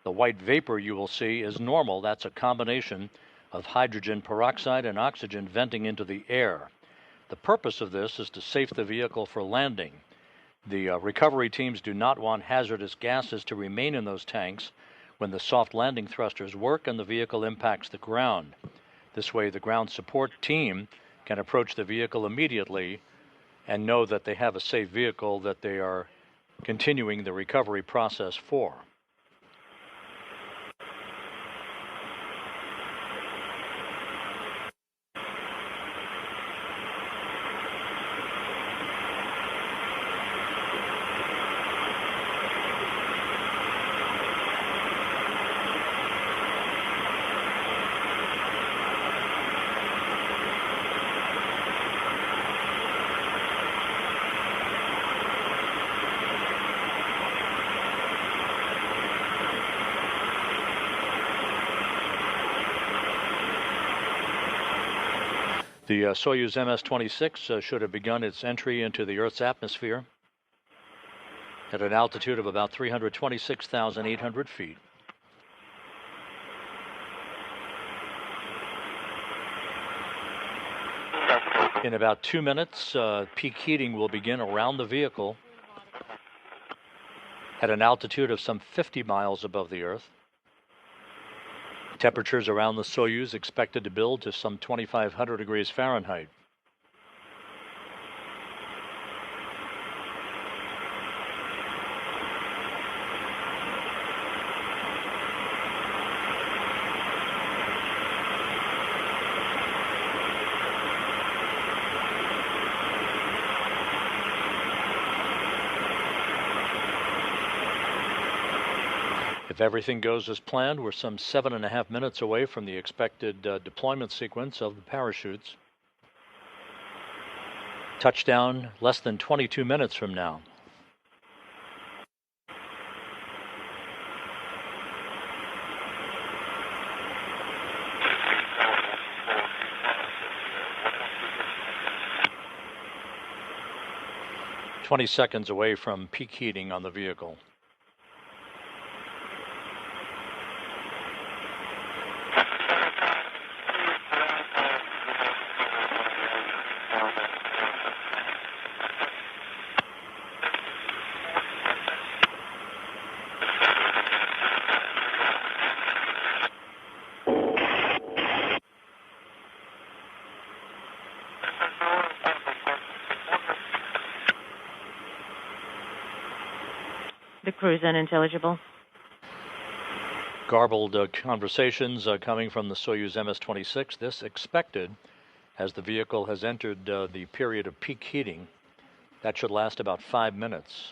the white vapor you will see is normal. That's a combination of hydrogen peroxide and oxygen venting into the air. The purpose of this is to safe the vehicle for landing. The recovery teams do not want hazardous gases to remain in those tanks when the soft landing thrusters work and the vehicle impacts the ground. This way, the ground support team can approach the vehicle immediately and know that they have a safe vehicle that they are continuing the recovery process for. The Soyuz MS-26 should have begun its entry into the Earth's atmosphere at an altitude of about 326,800 feet. In about 2 minutes, peak heating will begin around the vehicle at an altitude of some 50 miles above the Earth. Temperatures around the Soyuz expected to build to some 2,500 degrees Fahrenheit. If everything goes as planned, we're some 7.5 minutes away from the expected deployment sequence of the parachutes. Touchdown less than 22 minutes from now. "20 seconds away from peak heating on the vehicle." The crew is unintelligible. Garbled conversations coming from the Soyuz MS-26. This expected as the vehicle has entered the period of peak heating. That should last about 5 minutes.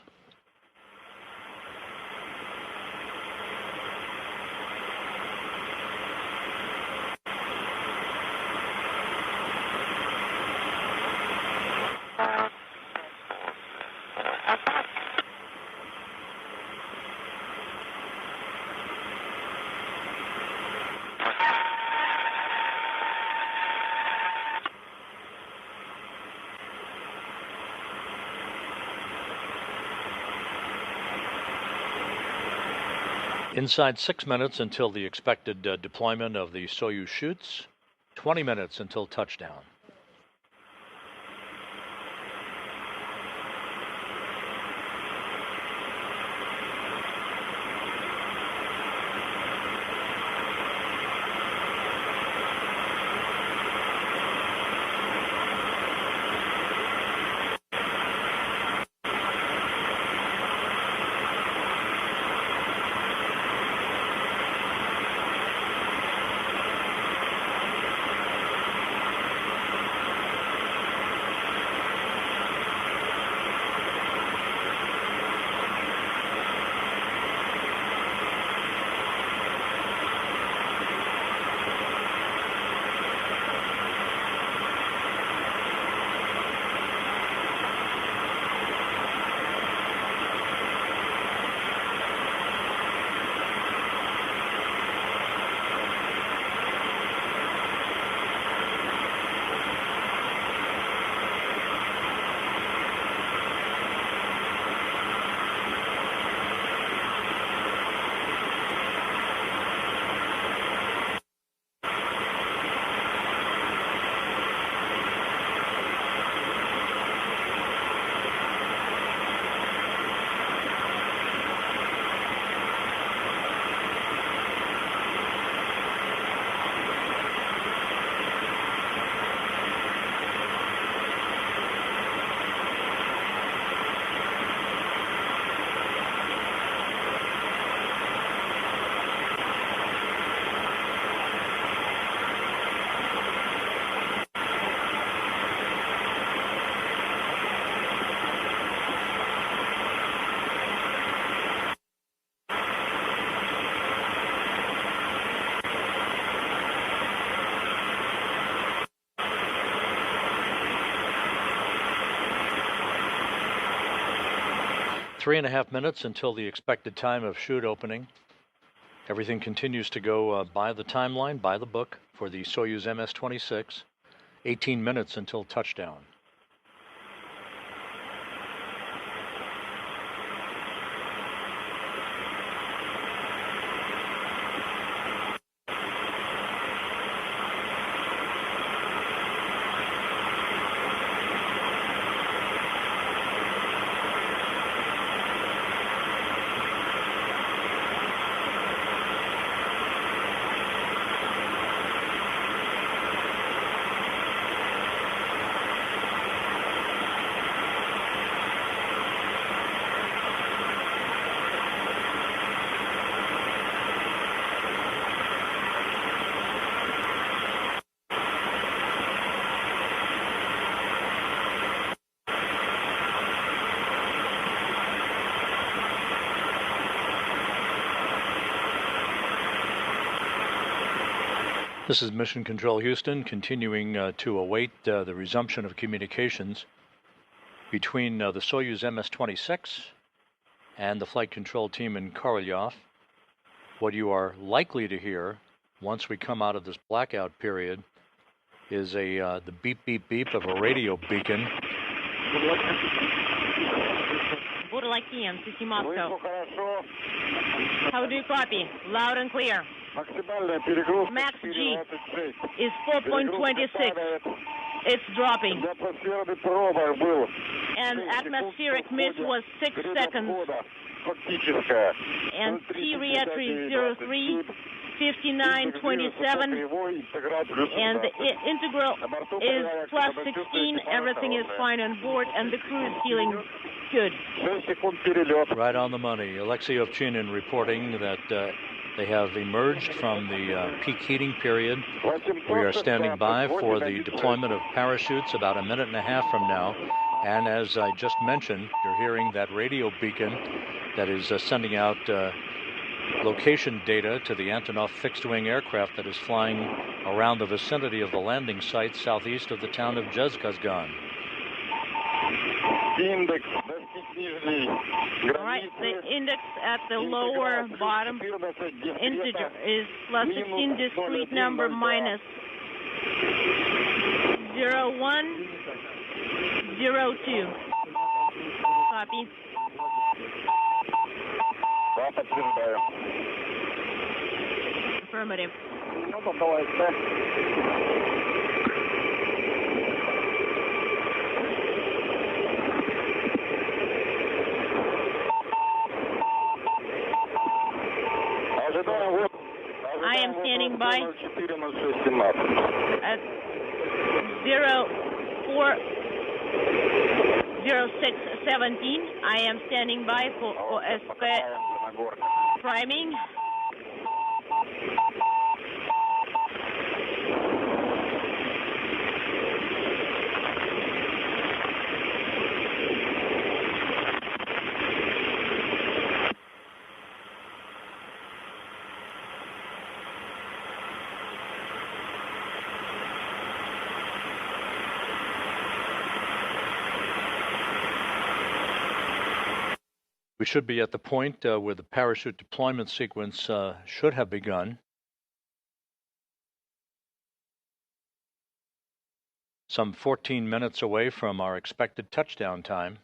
Inside 6 minutes until the expected deployment of the Soyuz chutes, 20 minutes until touchdown. Three and a half minutes until the expected time of chute opening. Everything continues to go by the timeline, by the book, for the Soyuz MS-26. 18 minutes until touchdown. This is Mission Control Houston, continuing to await the resumption of communications between the Soyuz MS-26 and the flight control team in Korolyov. What you are likely to hear once we come out of this blackout period is the beep, beep, beep of a radio beacon. How do you copy? Loud and clear. Max G is 4.26. It's dropping. And atmospheric miss was 6 seconds. And T-reentry 03, 5927. And the integral is plus 16. Everything is fine on board, and the crew is feeling good. Right on the money. Alexey Ovchinin reporting that they have emerged from the peak heating period. We are standing by for the deployment of parachutes about a minute and a half from now. And as I just mentioned, you're hearing that radio beacon that is sending out location data to the Antonov fixed-wing aircraft that is flying around the vicinity of the landing site southeast of the town of Jezkazgan. All right, the index at the lower bottom integer is plus 16, discrete number minus 0102. Copy. Affirmative. I am standing by at 040617. I am standing by for OSP priming. We should be at the point where the parachute deployment sequence should have begun. Some 14 minutes away from our expected touchdown time.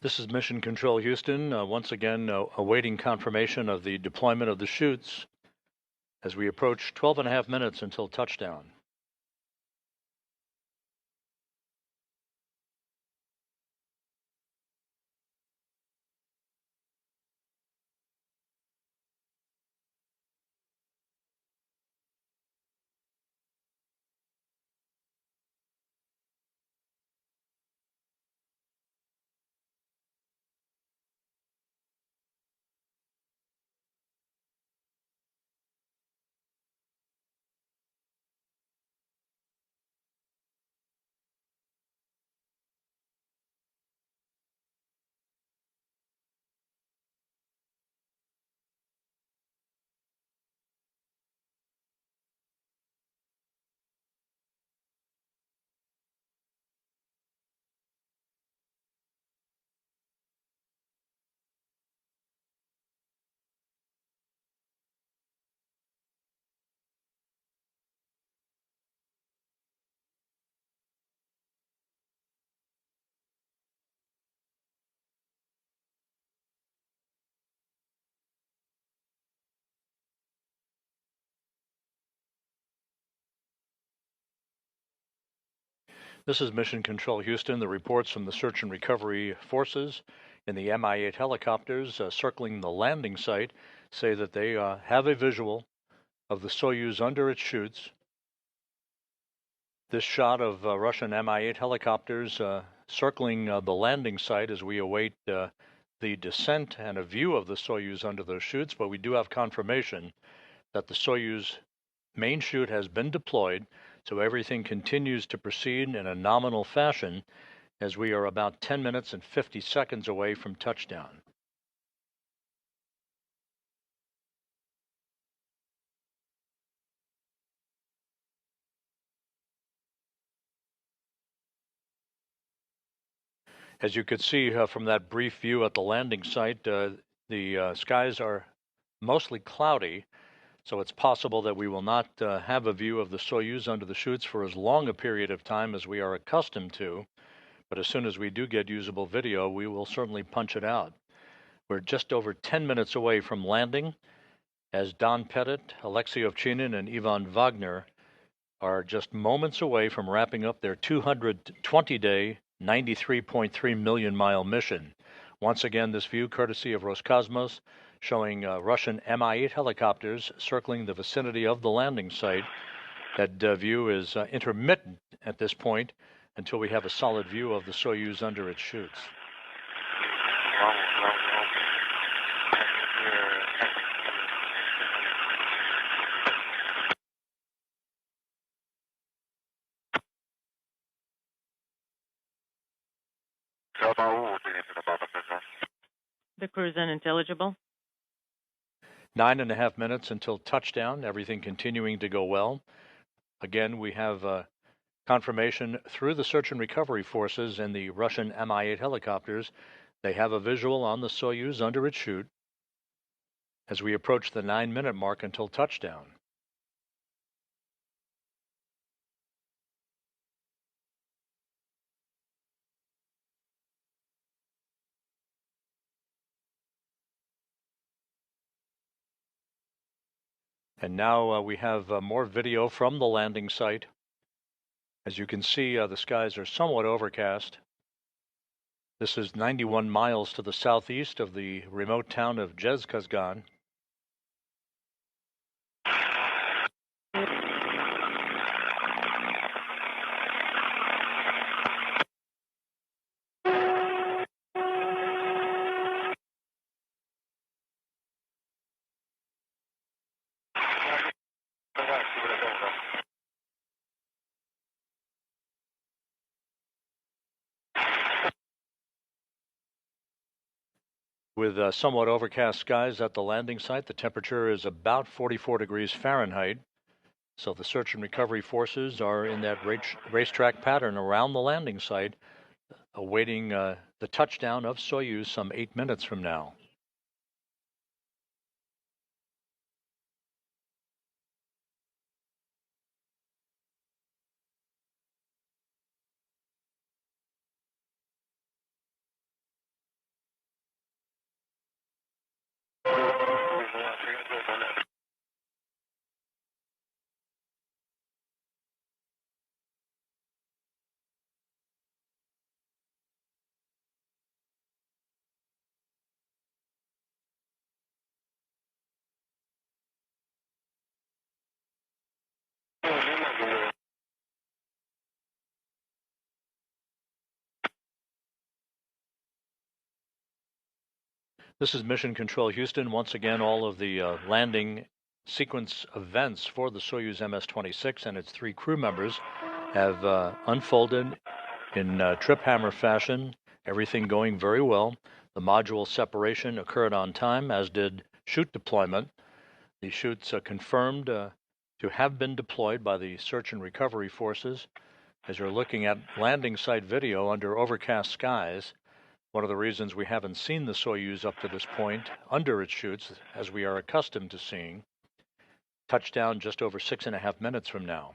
This is Mission Control Houston, once again awaiting confirmation of the deployment of the chutes as we approach 12.5 minutes until touchdown. This is Mission Control Houston. The reports from the search and recovery forces in the Mi-8 helicopters circling the landing site say that they have a visual of the Soyuz under its chutes. This shot of Russian Mi-8 helicopters circling the landing site as we await the descent and a view of the Soyuz under those chutes, but we do have confirmation that the Soyuz main chute has been deployed, so everything continues to proceed in a nominal fashion as we are about 10 minutes and 50 seconds away from touchdown. As you could see from that brief view at the landing site, the skies are mostly cloudy, so it's possible that we will not have a view of the Soyuz under the chutes for as long a period of time as we are accustomed to, but as soon as we do get usable video, we will certainly punch it out. We're just over 10 minutes away from landing, as Don Pettit, Alexey Ovchinin, and Ivan Vagner are just moments away from wrapping up their 220-day, 93.3 million mile mission. Once again, this view courtesy of Roscosmos, showing Russian Mi-8 helicopters circling the vicinity of the landing site. That view is intermittent at this point until we have a solid view of the Soyuz under its chutes. The crew is unintelligible. 9.5 minutes until touchdown, everything continuing to go well. Again, we have confirmation through the search and recovery forces and the Russian Mi-8 helicopters. They have a visual on the Soyuz under its chute as we approach the 9-minute mark until touchdown. And now we have more video from the landing site. As you can see, the skies are somewhat overcast. This is 91 miles to the southeast of the remote town of Kazakhstan. With somewhat overcast skies at the landing site, the temperature is about 44 degrees Fahrenheit. So the search and recovery forces are in that racetrack pattern around the landing site, awaiting the touchdown of Soyuz some 8 minutes from now. This is Mission Control Houston. Once again, all of the landing sequence events for the Soyuz MS-26 and its 3 crew members have unfolded in trip hammer fashion, everything going very well. The module separation occurred on time, as did chute deployment. The chutes confirmed to have been deployed by the search and recovery forces. As you're looking at landing site video under overcast skies, one of the reasons we haven't seen the Soyuz up to this point under its chutes, as we are accustomed to seeing. Touchdown just over 6.5 minutes from now.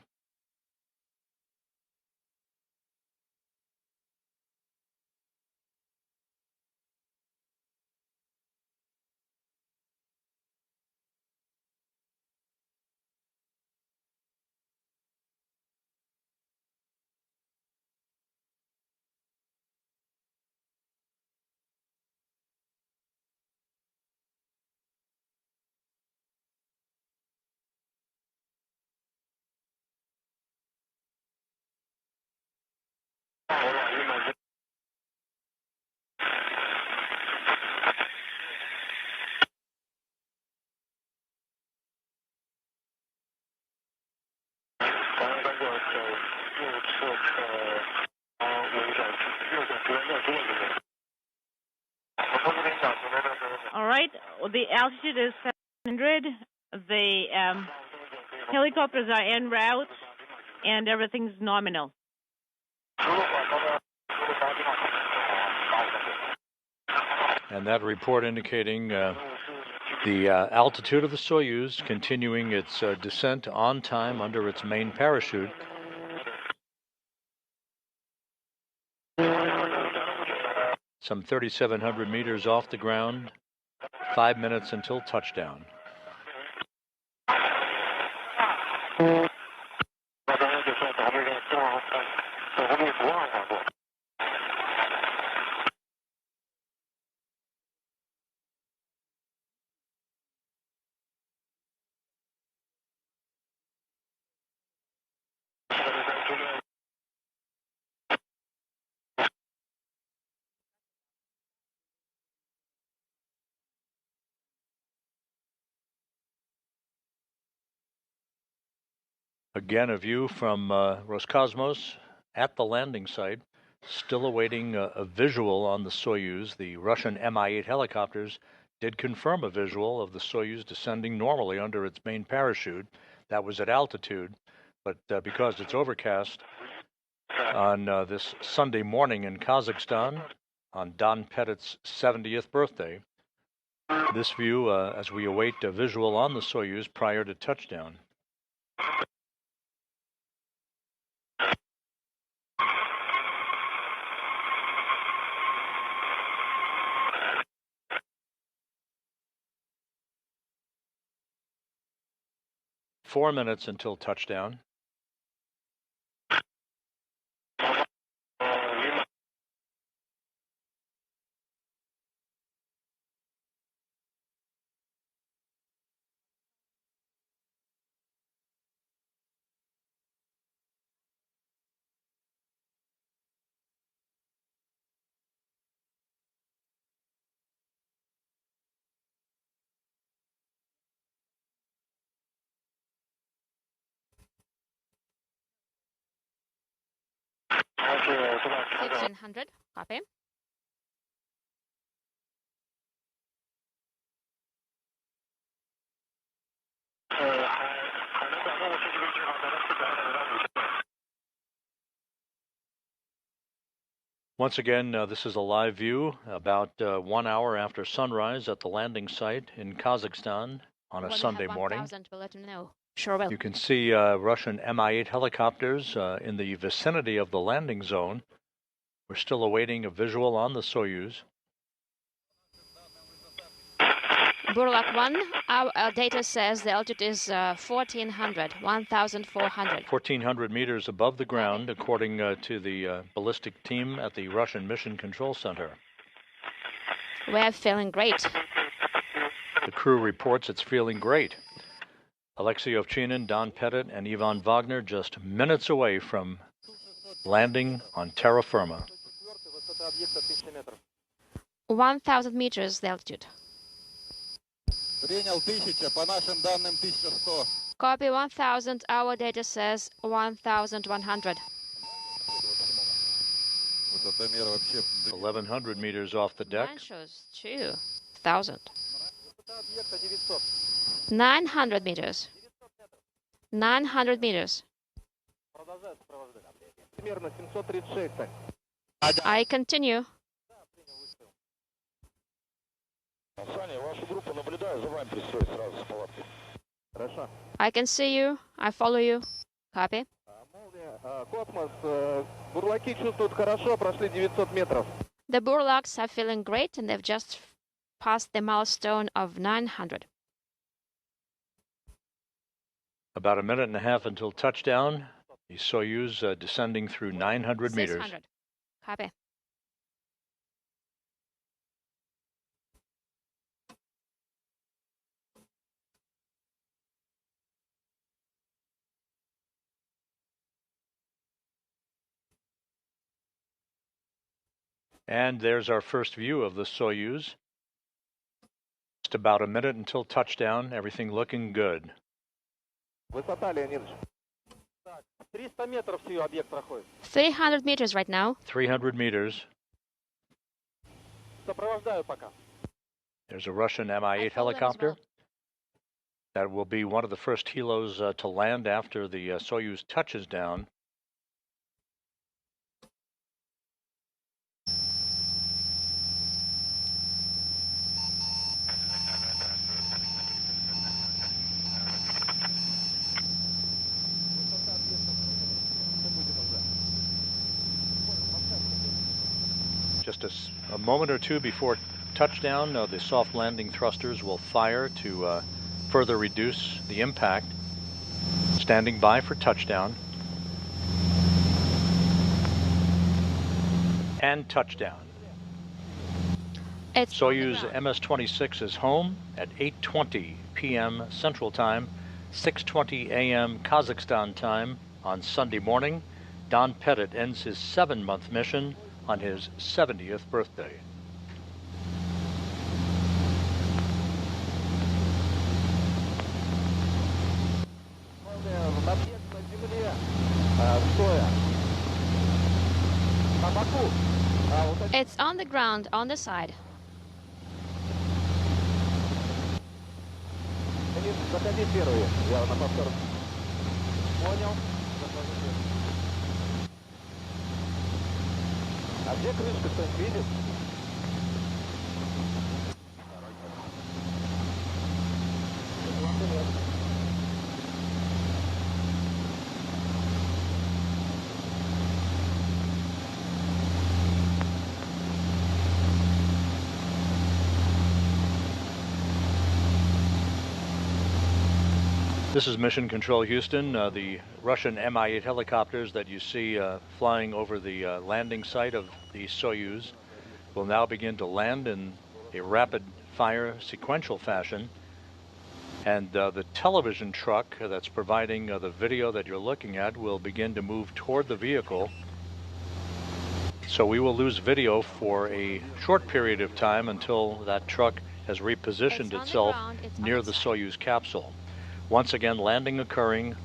All right, the altitude is 700. The helicopters are en route, and everything's nominal. And that report indicating the altitude of the Soyuz continuing its descent on time under its main parachute. Some 3,700 meters off the ground, 5 minutes until touchdown. Again, a view from Roscosmos at the landing site, still awaiting a visual on the Soyuz. The Russian Mi-8 helicopters did confirm a visual of the Soyuz descending normally under its main parachute. That was at altitude, but because it's overcast on this Sunday morning in Kazakhstan, on Don Pettit's 70th birthday, this view as we await a visual on the Soyuz prior to touchdown. Four minutes until touchdown. $1,500, copy. Once again, this is a live view about 1 hour after sunrise at the landing site in Kazakhstan on a Sunday morning. We'll let you know. Sure will. You can see Russian Mi-8 helicopters in the vicinity of the landing zone. We're still awaiting a visual on the Soyuz. Burlak 1, our data says the altitude is 1,400, 1,400. 1,400 meters above the ground, according to the ballistic team at the Russian Mission Control Center. We're feeling great. The crew reports it's feeling great. Alexey Ovchinin, Don Pettit, and Ivan Vagner just minutes away from landing on terra firma. 1,000 meters the altitude. Copy 1,000. Our data says 1,100. 1,100 meters off the deck. Mine shows 2,000. 900 meters. 900 meters. I continue. I can see you. I follow you. Copy. The Burlaks are feeling great and they've just passed the milestone of 900. About a minute and a half until touchdown. The Soyuz descending through 900 meters. 600. Copy. And there's our first view of the Soyuz. Just about a minute until touchdown. Everything looking good. 300 meters right now. 300 meters. There's a Russian Mi-8 helicopter. That will be one of the first helos to land after the Soyuz touches down. Just a moment or two before touchdown, the soft landing thrusters will fire to further reduce the impact. Standing by for touchdown. And touchdown. Soyuz MS-26 is home at 8:20 p.m. Central Time, 6:20 a.m. Kazakhstan time on Sunday morning. Don Pettit ends his 7-month mission on his 70th birthday. It's on the ground, on the side. This is Mission Control Houston. The Russian Mi-8 helicopters that you see flying over the landing site of the Soyuz will now begin to land in a rapid-fire sequential fashion. And the television truck that's providing the video that you're looking at will begin to move toward the vehicle. So we will lose video for a short period of time until that truck has repositioned itself near the Soyuz capsule. Once again, landing occurring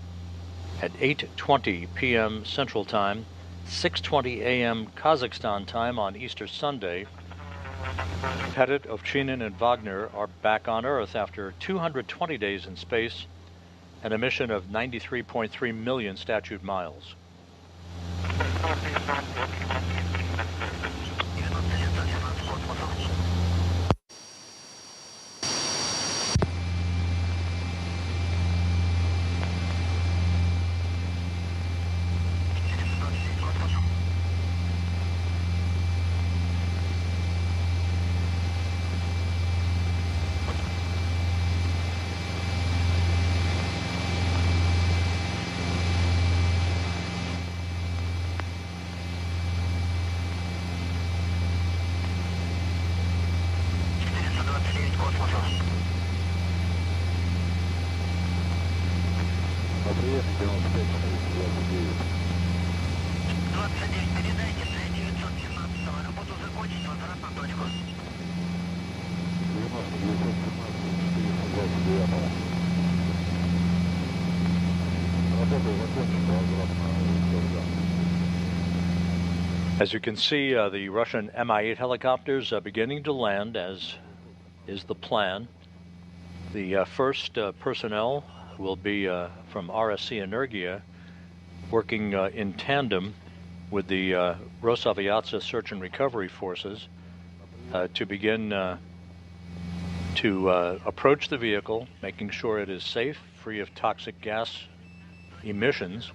at 8:20 p.m. Central Time, 6:20 a.m. Kazakhstan time on Easter Sunday. Pettit, Ovchinin, and Vagner are back on Earth after 220 days in space and a mission of 93.3 million statute miles. As you can see, the Russian Mi-8 helicopters are beginning to land, as is the plan. The first personnel will be from RSC Energia, working in tandem with the Rosaviatsa search and recovery forces to begin to approach the vehicle, making sure it is safe, free of toxic gas emissions,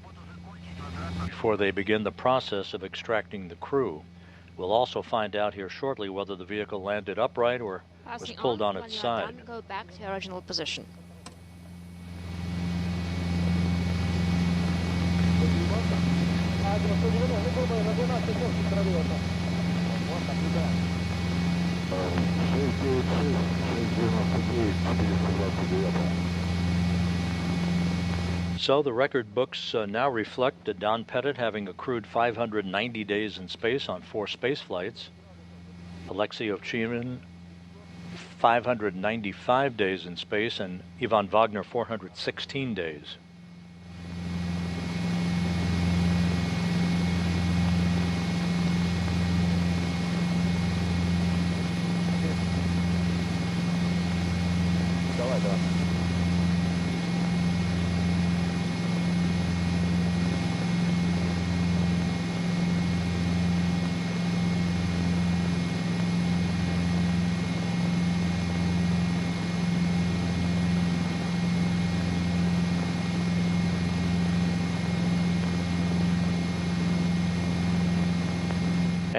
before they begin the process of extracting the crew. We'll also find out here shortly whether the vehicle landed upright or was pulled on its side. Go back to your original position. So the record books now reflect Don Pettit having accrued 590 days in space on 4 space flights. Alexey Ovchinin 595 days in space, and Ivan Vagner 416 days.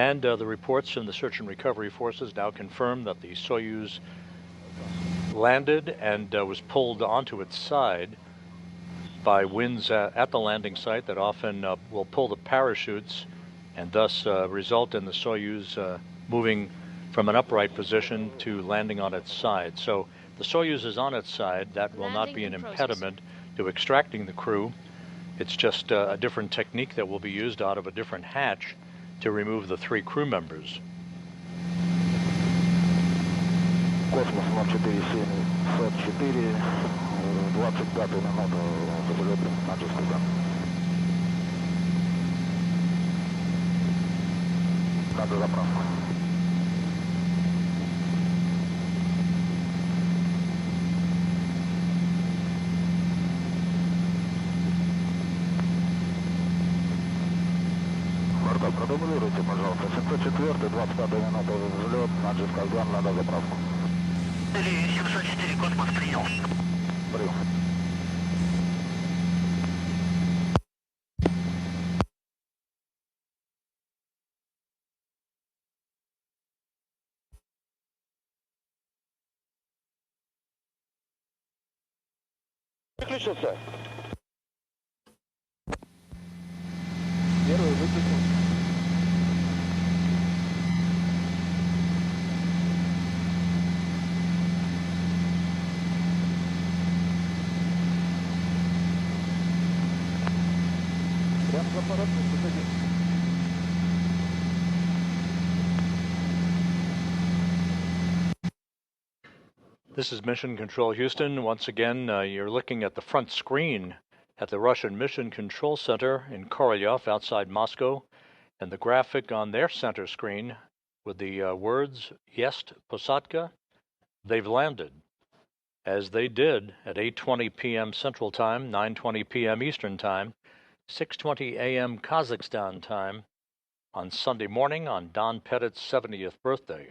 And the reports from the search and recovery forces now confirm that the Soyuz landed and was pulled onto its side by winds at the landing site that often will pull the parachutes and thus result in the Soyuz moving from an upright position to landing on its side. So the Soyuz is on its side. That will not be an impediment to extracting the crew. It's just a different technique that will be used out of a different hatch to remove the 3 crew members. Космос 04764, 25 минута взлет на Росcosmos. Надо заправку. Продублируйте, пожалуйста. 704, 25 минута взлет на Roscosmos, надо заправку. 704, космос принял. Прием. Выключился. Первый выключился. This is Mission Control Houston. Once again, you're looking at the front screen at the Russian Mission Control Center in Korolyov outside Moscow, and the graphic on their center screen with the words, Есть посадка, they've landed, as they did at 8:20 p.m. Central Time, 9:20 p.m. Eastern Time, 6:20 a.m. Kazakhstan time on Sunday morning on Don Pettit's 70th birthday.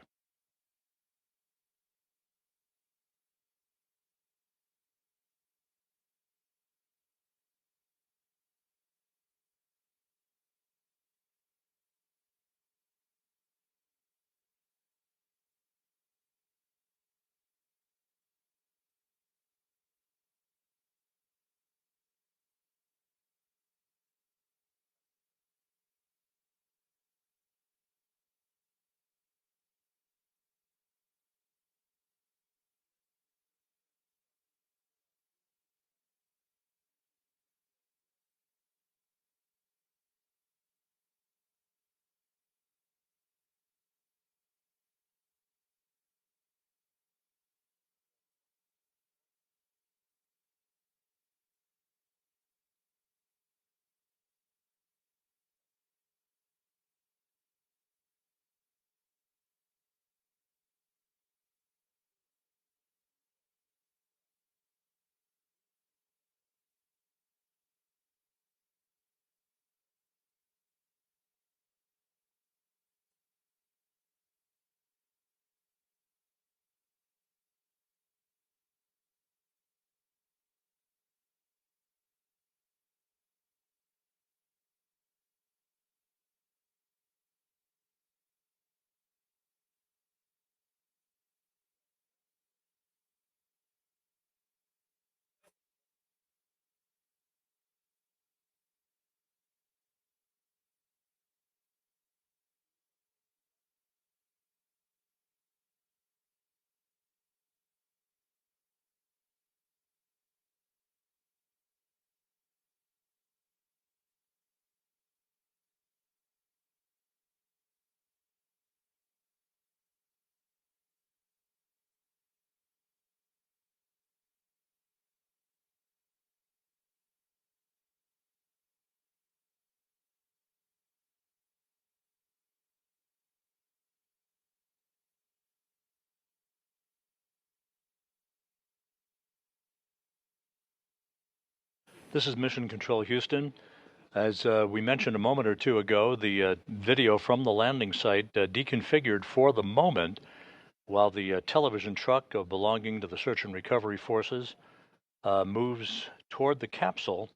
This is Mission Control Houston. As we mentioned a moment or two ago, the video from the landing site deconfigured for the moment while the television truck belonging to the search and recovery forces moves toward the capsule.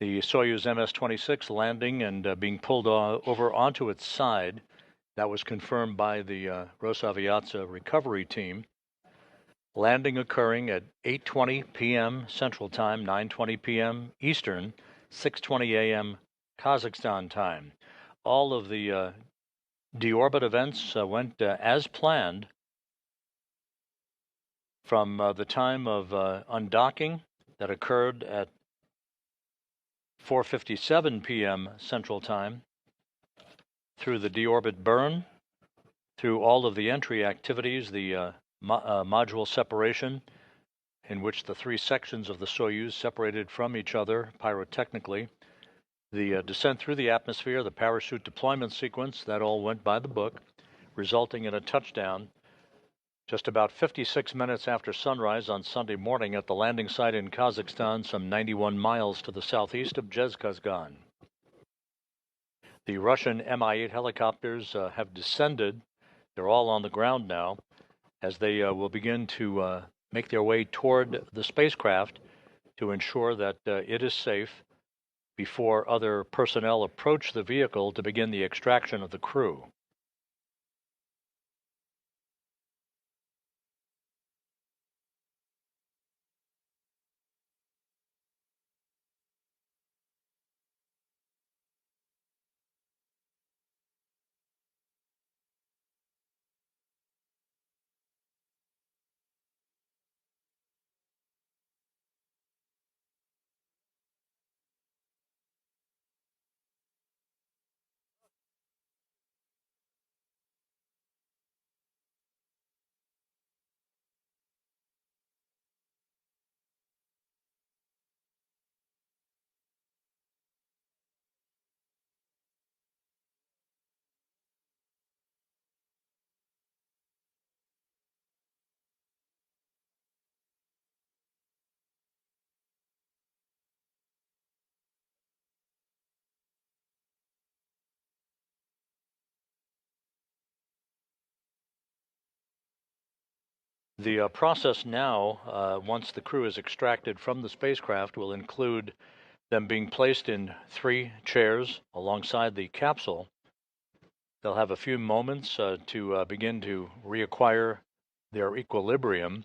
The Soyuz MS-26 landing and being pulled over onto its side. That was confirmed by the Rosaviatsa recovery team. Landing occurring at 8:20 p.m. Central Time, 9:20 p.m. Eastern, 6:20 a.m. Kazakhstan time. All of the deorbit events went as planned from the time of undocking that occurred at 4:57 p.m. Central Time, through the deorbit burn, through all of the entry activities, the module separation, in which the three sections of the Soyuz separated from each other pyrotechnically, the descent through the atmosphere, the parachute deployment sequence, that all went by the book, resulting in a touchdown just about 56 minutes after sunrise on Sunday morning at the landing site in Kazakhstan, some 91 miles to the southeast of Zhezkazgan. The Russian Mi-8 helicopters have descended. They're all on the ground now, as they will begin to make their way toward the spacecraft to ensure that it is safe before other personnel approach the vehicle to begin the extraction of the crew. The process now, once the crew is extracted from the spacecraft, will include them being placed in 3 chairs alongside the capsule. They'll have a few moments to begin to reacquire their equilibrium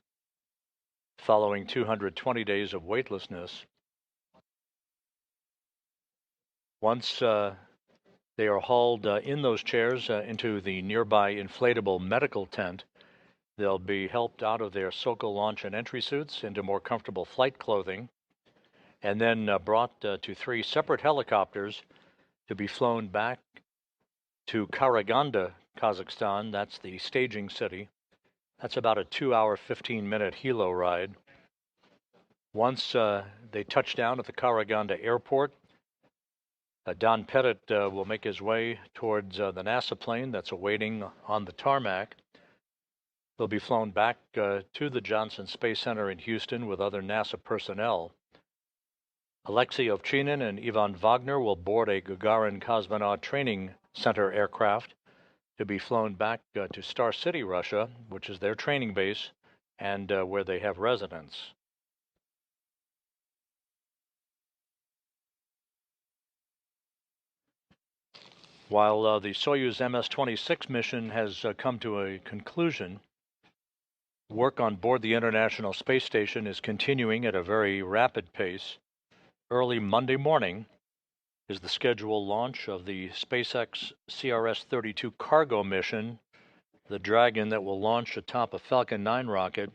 following 220 days of weightlessness. Once they are hauled in those chairs into the nearby inflatable medical tent, they'll be helped out of their Sokol launch and entry suits into more comfortable flight clothing, and then brought to 3 separate helicopters to be flown back to Karaganda, Kazakhstan. That's the staging city. That's about a 2-hour, 15-minute helo ride. Once they touch down at the Karaganda airport, Don Pettit will make his way towards the NASA plane that's awaiting on the tarmac. They'll be flown back to the Johnson Space Center in Houston with other NASA personnel. Alexey, Ovchinin, and Ivan Vagner will board a Gagarin Cosmonaut Training Center aircraft to be flown back to Star City, Russia, which is their training base and where they have residence. While the Soyuz MS-26 mission has come to a conclusion, work on board the International Space Station is continuing at a very rapid pace. Early Monday morning is the scheduled launch of the SpaceX CRS-32 cargo mission, the Dragon that will launch atop a Falcon 9 rocket,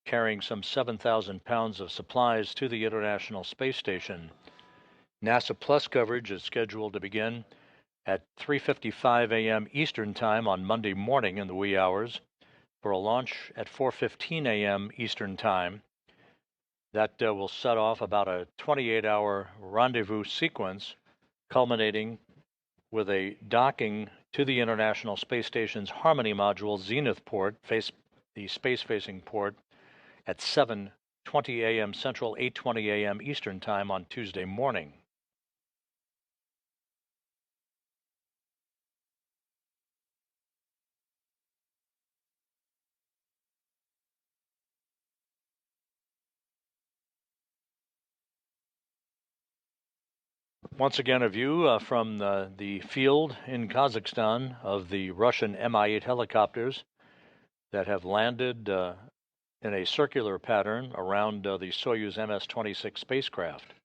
carrying some 7,000 pounds of supplies to the International Space Station. NASA Plus coverage is scheduled to begin at 3:55 a.m. Eastern Time on Monday morning in the wee hours, for a launch at 4:15 a.m. Eastern Time. That will set off about a 28-hour rendezvous sequence, culminating with a docking to the International Space Station's Harmony module Zenith port, the space-facing port, at 7:20 a.m. Central, 8:20 a.m. Eastern Time on Tuesday morning. Once again, a view from the field in Kazakhstan of the Russian Mi-8 helicopters that have landed in a circular pattern around the Soyuz MS-26 spacecraft.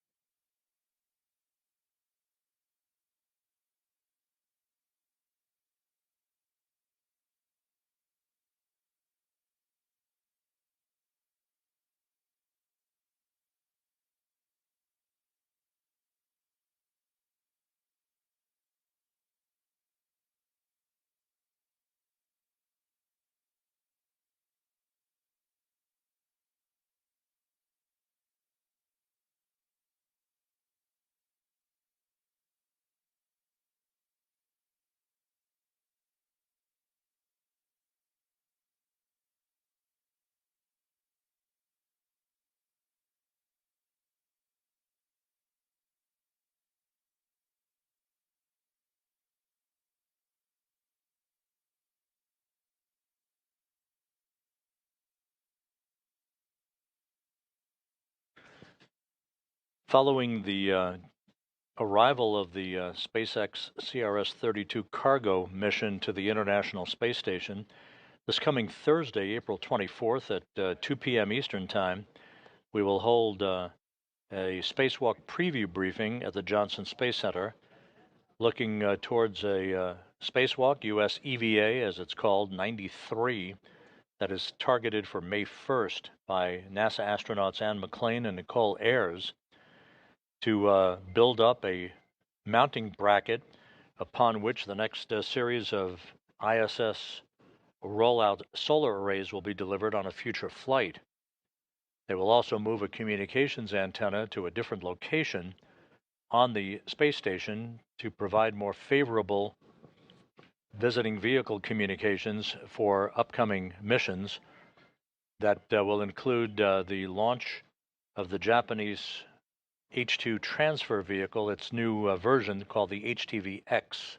Following the arrival of the SpaceX CRS-32 cargo mission to the International Space Station, this coming Thursday, April 24th at 2 p.m. Eastern Time, we will hold a spacewalk preview briefing at the Johnson Space Center, looking towards a spacewalk, US EVA as it's called, 93, that is targeted for May 1st by NASA astronauts Anne McClain and Nicole Ayers, to build up a mounting bracket upon which the next series of ISS rollout solar arrays will be delivered on a future flight. They will also move a communications antenna to a different location on the space station to provide more favorable visiting vehicle communications for upcoming missions that will include the launch of the Japanese H2 transfer vehicle, its new version called the HTV-X.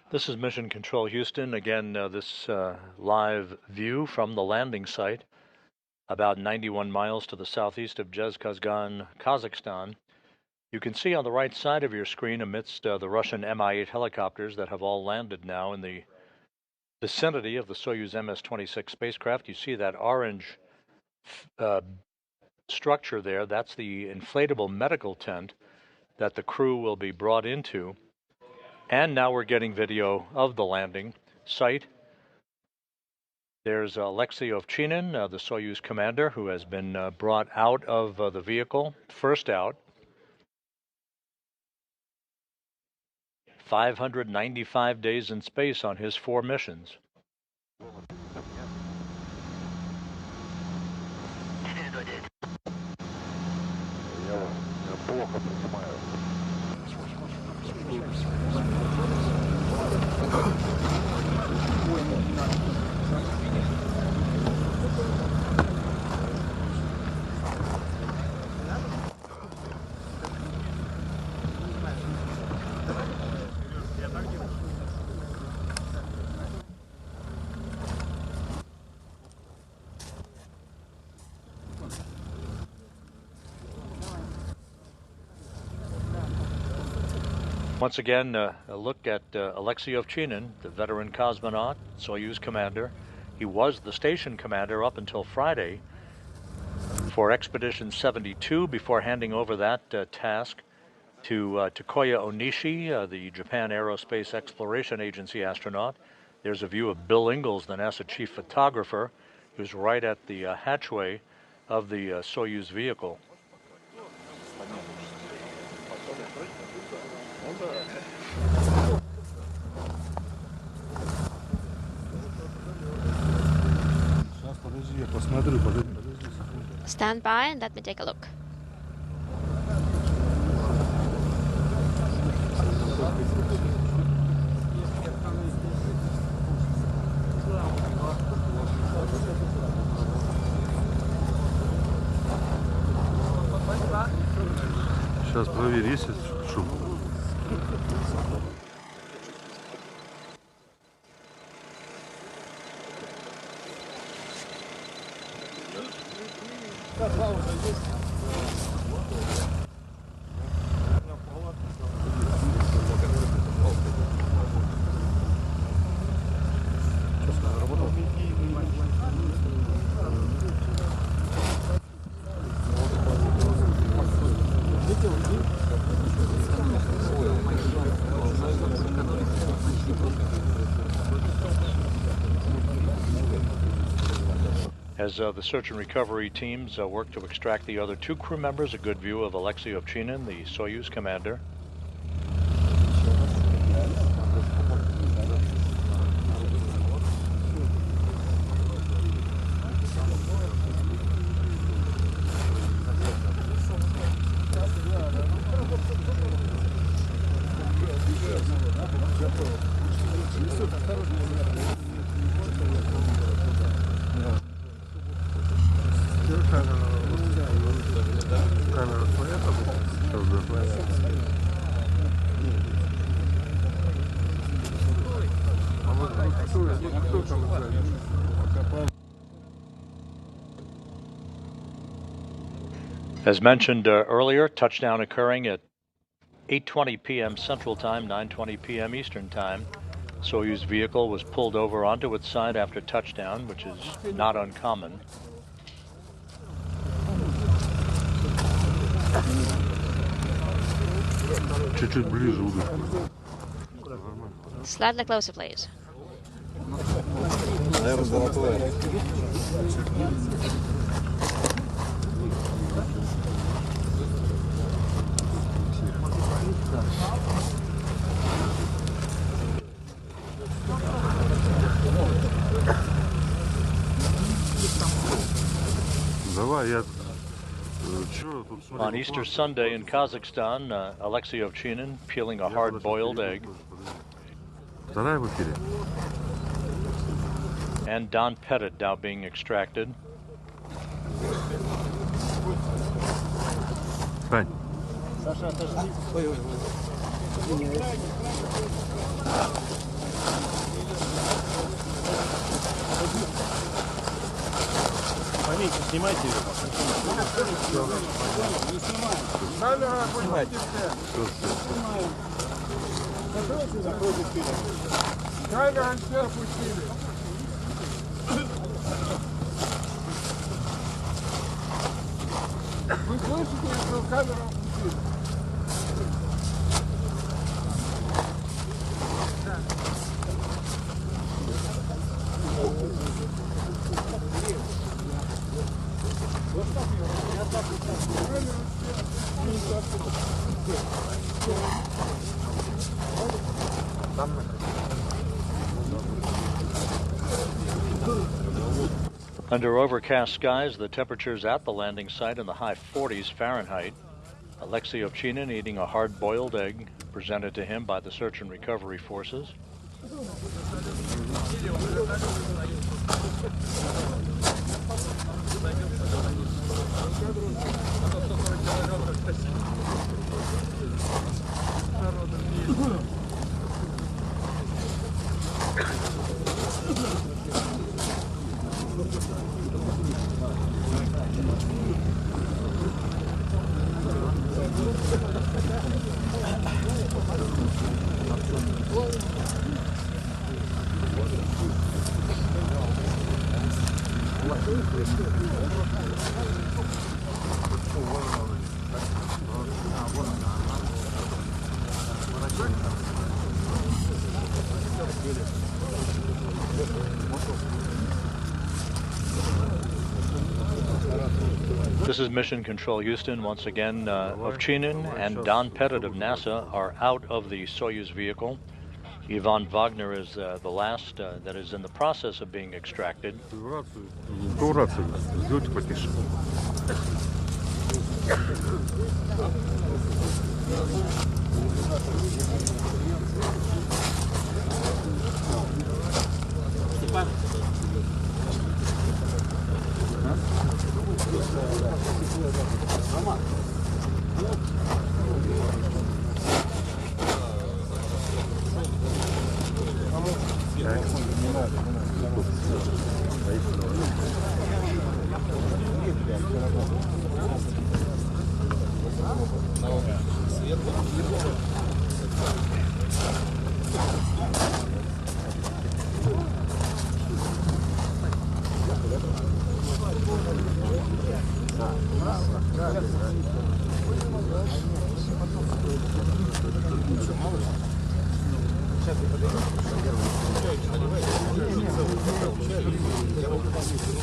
This is Mission Control Houston. Again, this live view from the landing site, about 91 miles to the southeast of Zhezkazgan, Kazakhstan. You can see on the right side of your screen, amidst the Russian Mi-8 helicopters that have all landed now in the vicinity of the Soyuz MS-26 spacecraft, you see that orange structure there. That's the inflatable medical tent that the crew will be brought into. And now we're getting video of the landing site. There's Alexey Ovchinin, the Soyuz commander, who has been brought out of the vehicle, first out. 595 days in space on his 4 missions. Once again, a look at Alexey Ovchinin, the veteran cosmonaut, Soyuz commander. He was the station commander up until Friday for Expedition 72 before handing over that task to Takuya Onishi, the Japan Aerospace Exploration Agency astronaut. There's a view of Bill Ingalls, the NASA chief photographer, who's right at the hatchway of the Soyuz vehicle. Stand by and let me take a look. Сейчас проверь, есть шум. As the search and recovery teams work to extract the other 2 crew members, a good view of Alexey Ovchinin, the Soyuz commander. As mentioned earlier, touchdown occurring at 8:20 p.m. Central Time, 9:20 p.m. Eastern Time. Soyuz vehicle was pulled over onto its side after touchdown, which is not uncommon. Чуть-чуть ближе удочку. Slightly closer, please. Наверное, золотое. Давай, я... On Easter Sunday in Kazakhstan, Alexey Ovchinin peeling a hard-boiled egg. And Don Pettit now being extracted. Вы слышите, что камера опустили? Under overcast skies, the temperatures at the landing site in the high 40s Fahrenheit. Alexey Ovchinin eating a hard-boiled egg presented to him by the search and recovery forces. This is Mission Control Houston. Once again, Ovchinin and Don Pettit of NASA are out of the Soyuz vehicle. Ivan Vagner is the last that is in the process of being extracted.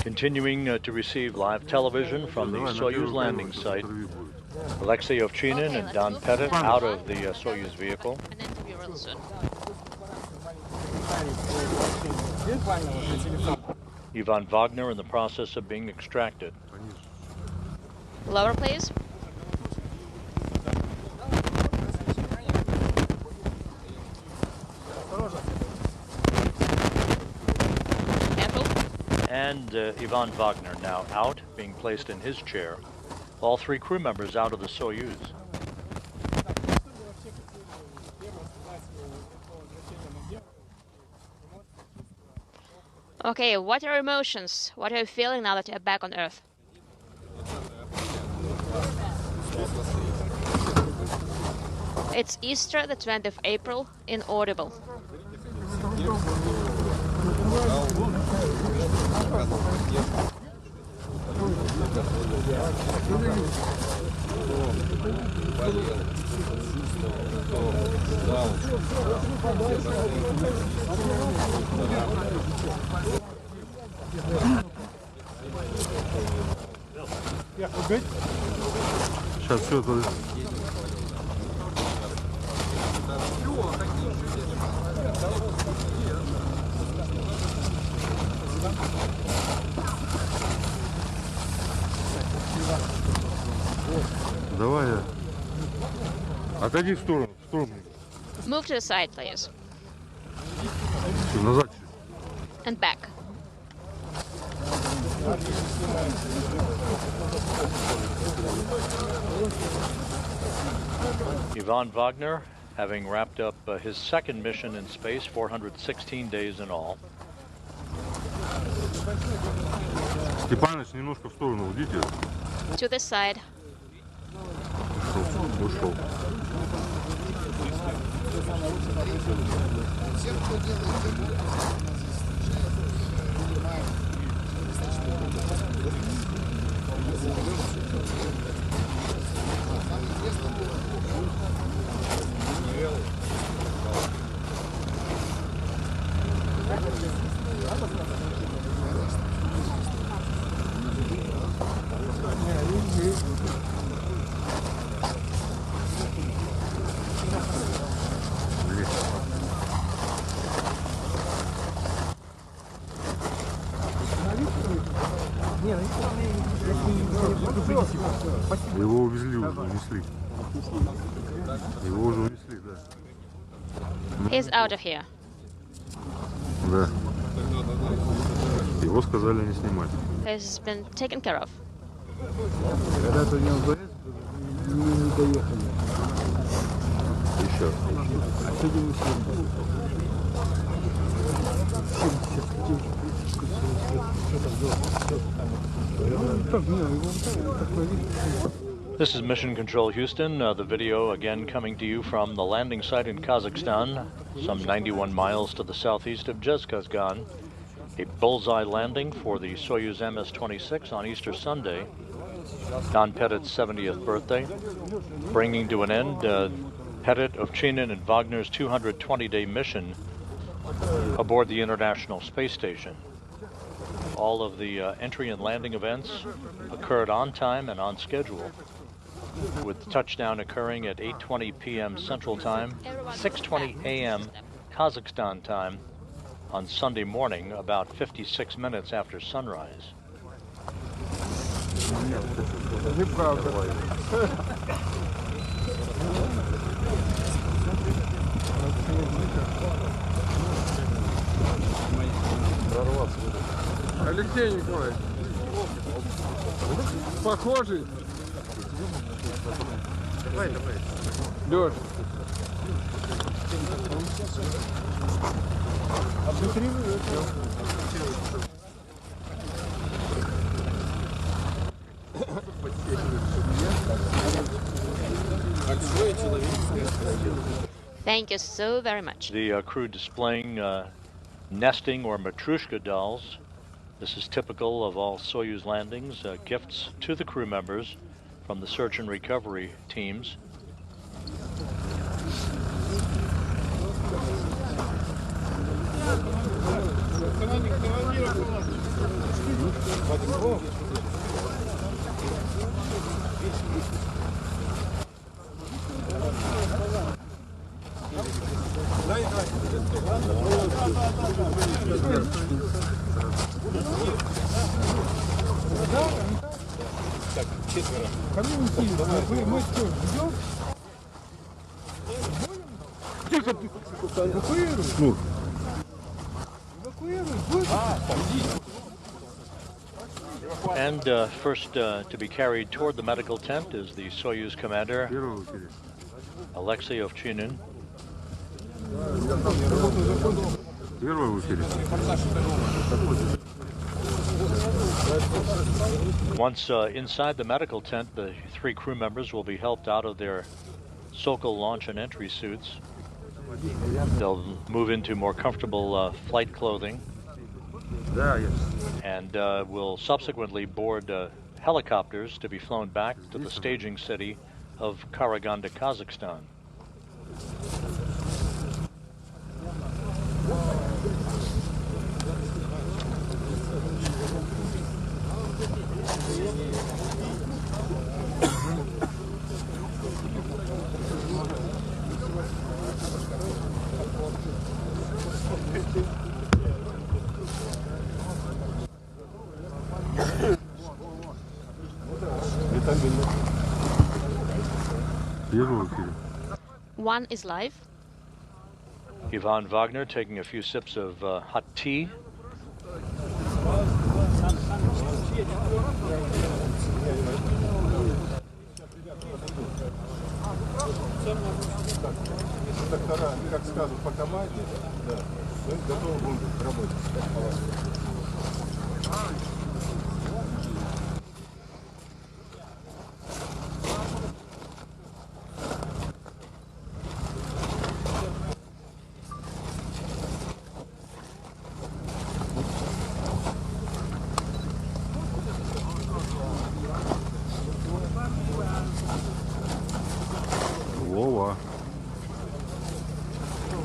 Continuing to receive live television from the Soyuz landing site, Alexey Ovchinin and Don Pettit out of the Soyuz vehicle. An interview real soon. Ivan Vagner in the process of being extracted. Lower, please. And Ivan Vagner now out, being placed in his chair. All three crew members out of the Soyuz. Okay, what are your emotions? What are you feeling now that you're back on Earth? It's Easter, the 20th of April, inaudible. Сейчас все это... Давай. Отойди в сторону, Move to the side, please. Назад. And back. Ivan Vagner, having wrapped up his second mission in space, 416 days in all. Степаныч, немножко в сторону уйдите. To this side. Ушел. Его увезли, уже унесли. Его уже унесли, да. He's out of here. Да. Его сказали не снимать. He's been taken care of. Когда-то не доехали. Еще. А сегодня мы This is Mission Control Houston. The video again coming to you from the landing site in Kazakhstan, some 91 miles to the southeast of Roscosmos. A bullseye landing for the Soyuz MS-26 on Easter Sunday, Don Pettit's 70th birthday, bringing to an end Pettit, Ovchinin, and Vagner's 220-day mission aboard the International Space Station. All of the entry and landing events occurred on time and on schedule, with the touchdown occurring at 8:20 p.m. Central Time, 6:20 a.m. Kazakhstan time on Sunday morning, about 56 minutes after sunrise. Алексей Николаевич, похожий. Давай, давай. Лёш. Thank you so very much. The crew displaying nesting or matrushka dolls. This is typical of all Soyuz landings, gifts to the crew members from the search and recovery teams. And first to be carried toward the medical tent is the Soyuz commander, Alexey Ovchinin. Once inside the medical tent, the three crew members will be helped out of their Sokol launch and entry suits. They'll move into more comfortable flight clothing and will subsequently board helicopters to be flown back to the staging city of Karaganda, Kazakhstan. One is live. Ivan Vagner taking a few sips of hot tea. Доктора, как скажут, по команде, да, мы готовы будем работать.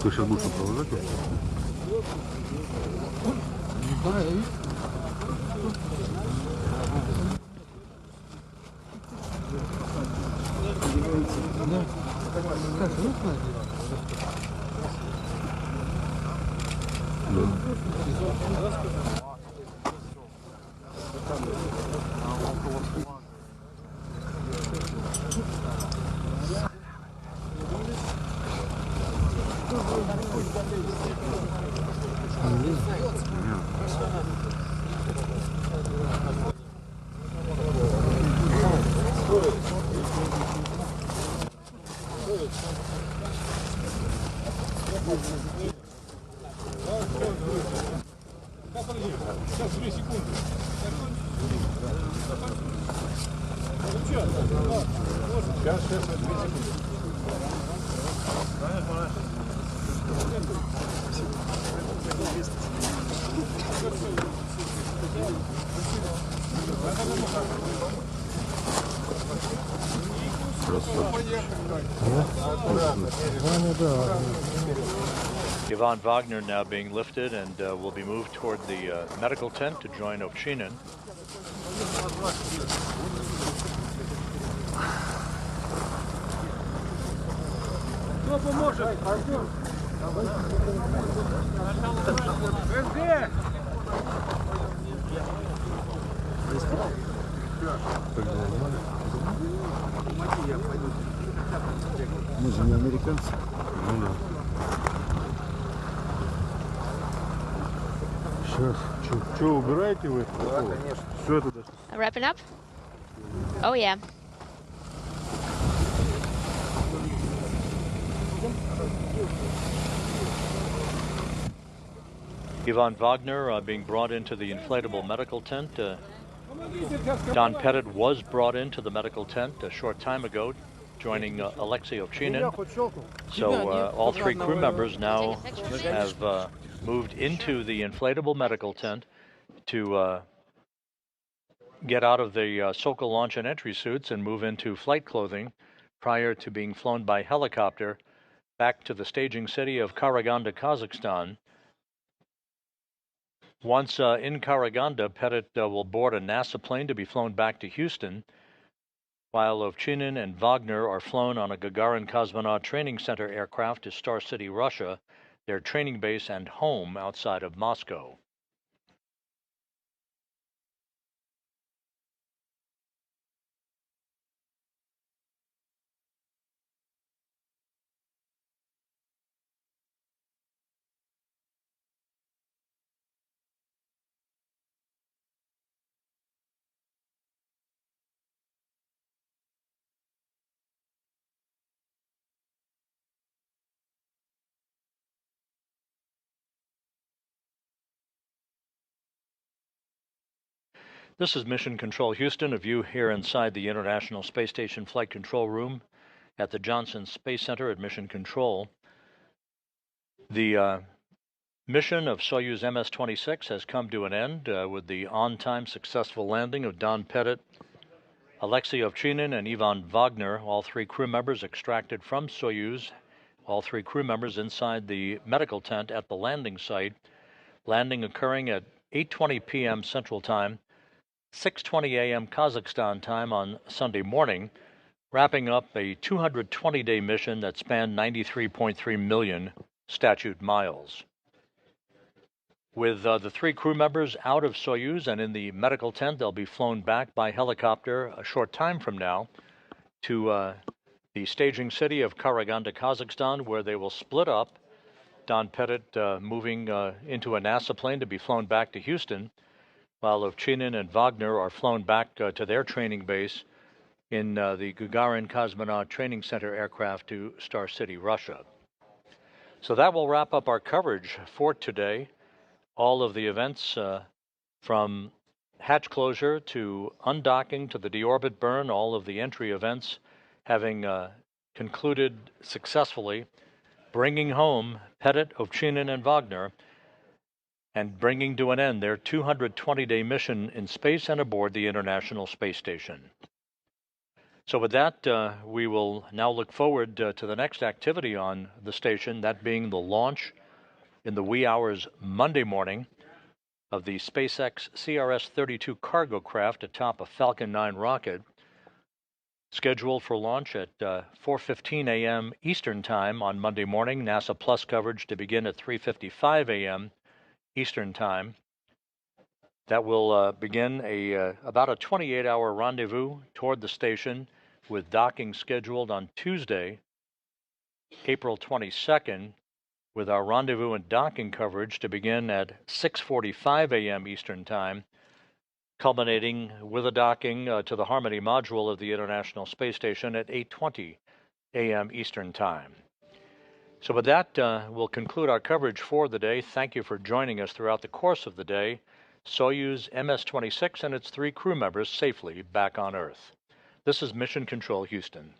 Что, сейчас будешь провожать? Сейчас 2 секунды. Сейчас 2 секунды. Ivan Vagner now being lifted and will be moved toward the medical tent to join Ovchinin. Мы же не американцы. Ну да. Сейчас. Что, убираете вы? Да, конечно. Все это даже. Wrapping up? Oh, yeah. Ivan Vagner being brought into the inflatable medical tent. Don Pettit was brought into the medical tent a short time ago, joining Alexey Ovchinin. So all 3 crew members now have moved into the inflatable medical tent to get out of the Sokol launch and entry suits and move into flight clothing prior to being flown by helicopter back to the staging city of Karaganda, Kazakhstan. Once in Karaganda, Pettit will board a NASA plane to be flown back to Houston, while Ovchinin and Vagner are flown on a Gagarin Cosmonaut Training Center aircraft to Star City, Russia, their training base and home outside of Moscow. This is Mission Control Houston, a view here inside the International Space Station Flight Control Room at the Johnson Space Center at Mission Control. The mission of Soyuz MS-26 has come to an end with the on-time successful landing of Don Pettit, Alexey Ovchinin, and Ivan Vagner, all 3 crew members extracted from Soyuz, all 3 crew members inside the medical tent at the landing site, landing occurring at 8:20 p.m. Central Time, 6:20 a.m. Kazakhstan time on Sunday morning, wrapping up a 220-day mission that spanned 93.3 million statute miles. With the 3 crew members out of Soyuz and in the medical tent, they'll be flown back by helicopter a short time from now to the staging city of Karaganda, Kazakhstan, where they will split up. Don Pettit moving into a NASA plane to be flown back to Houston, while Ovchinin and Vagner are flown back to their training base in the Gagarin Cosmonaut Training Center aircraft to Star City, Russia. So that will wrap up our coverage for today. All of the events from hatch closure to undocking to the deorbit burn, all of the entry events having concluded successfully, bringing home Pettit, Ovchinin, and Vagner, and bringing to an end their 220-day mission in space and aboard the International Space Station. So with that, we will now look forward to the next activity on the station, that being the launch in the wee hours Monday morning of the SpaceX CRS-32 cargo craft atop a Falcon 9 rocket, scheduled for launch at 4:15 a.m. Eastern Time on Monday morning. NASA Plus coverage to begin at 3:55 a.m. Eastern Time. That will begin about a 28-hour rendezvous toward the station, with docking scheduled on Tuesday, April 22nd, with our rendezvous and docking coverage to begin at 6:45 a.m. Eastern Time, culminating with a docking to the Harmony module of the International Space Station at 8:20 a.m. Eastern Time. So with that, we'll conclude our coverage for the day. Thank you for joining us throughout the course of the day. Soyuz MS-26 and its 3 crew members safely back on Earth. This is Mission Control Houston.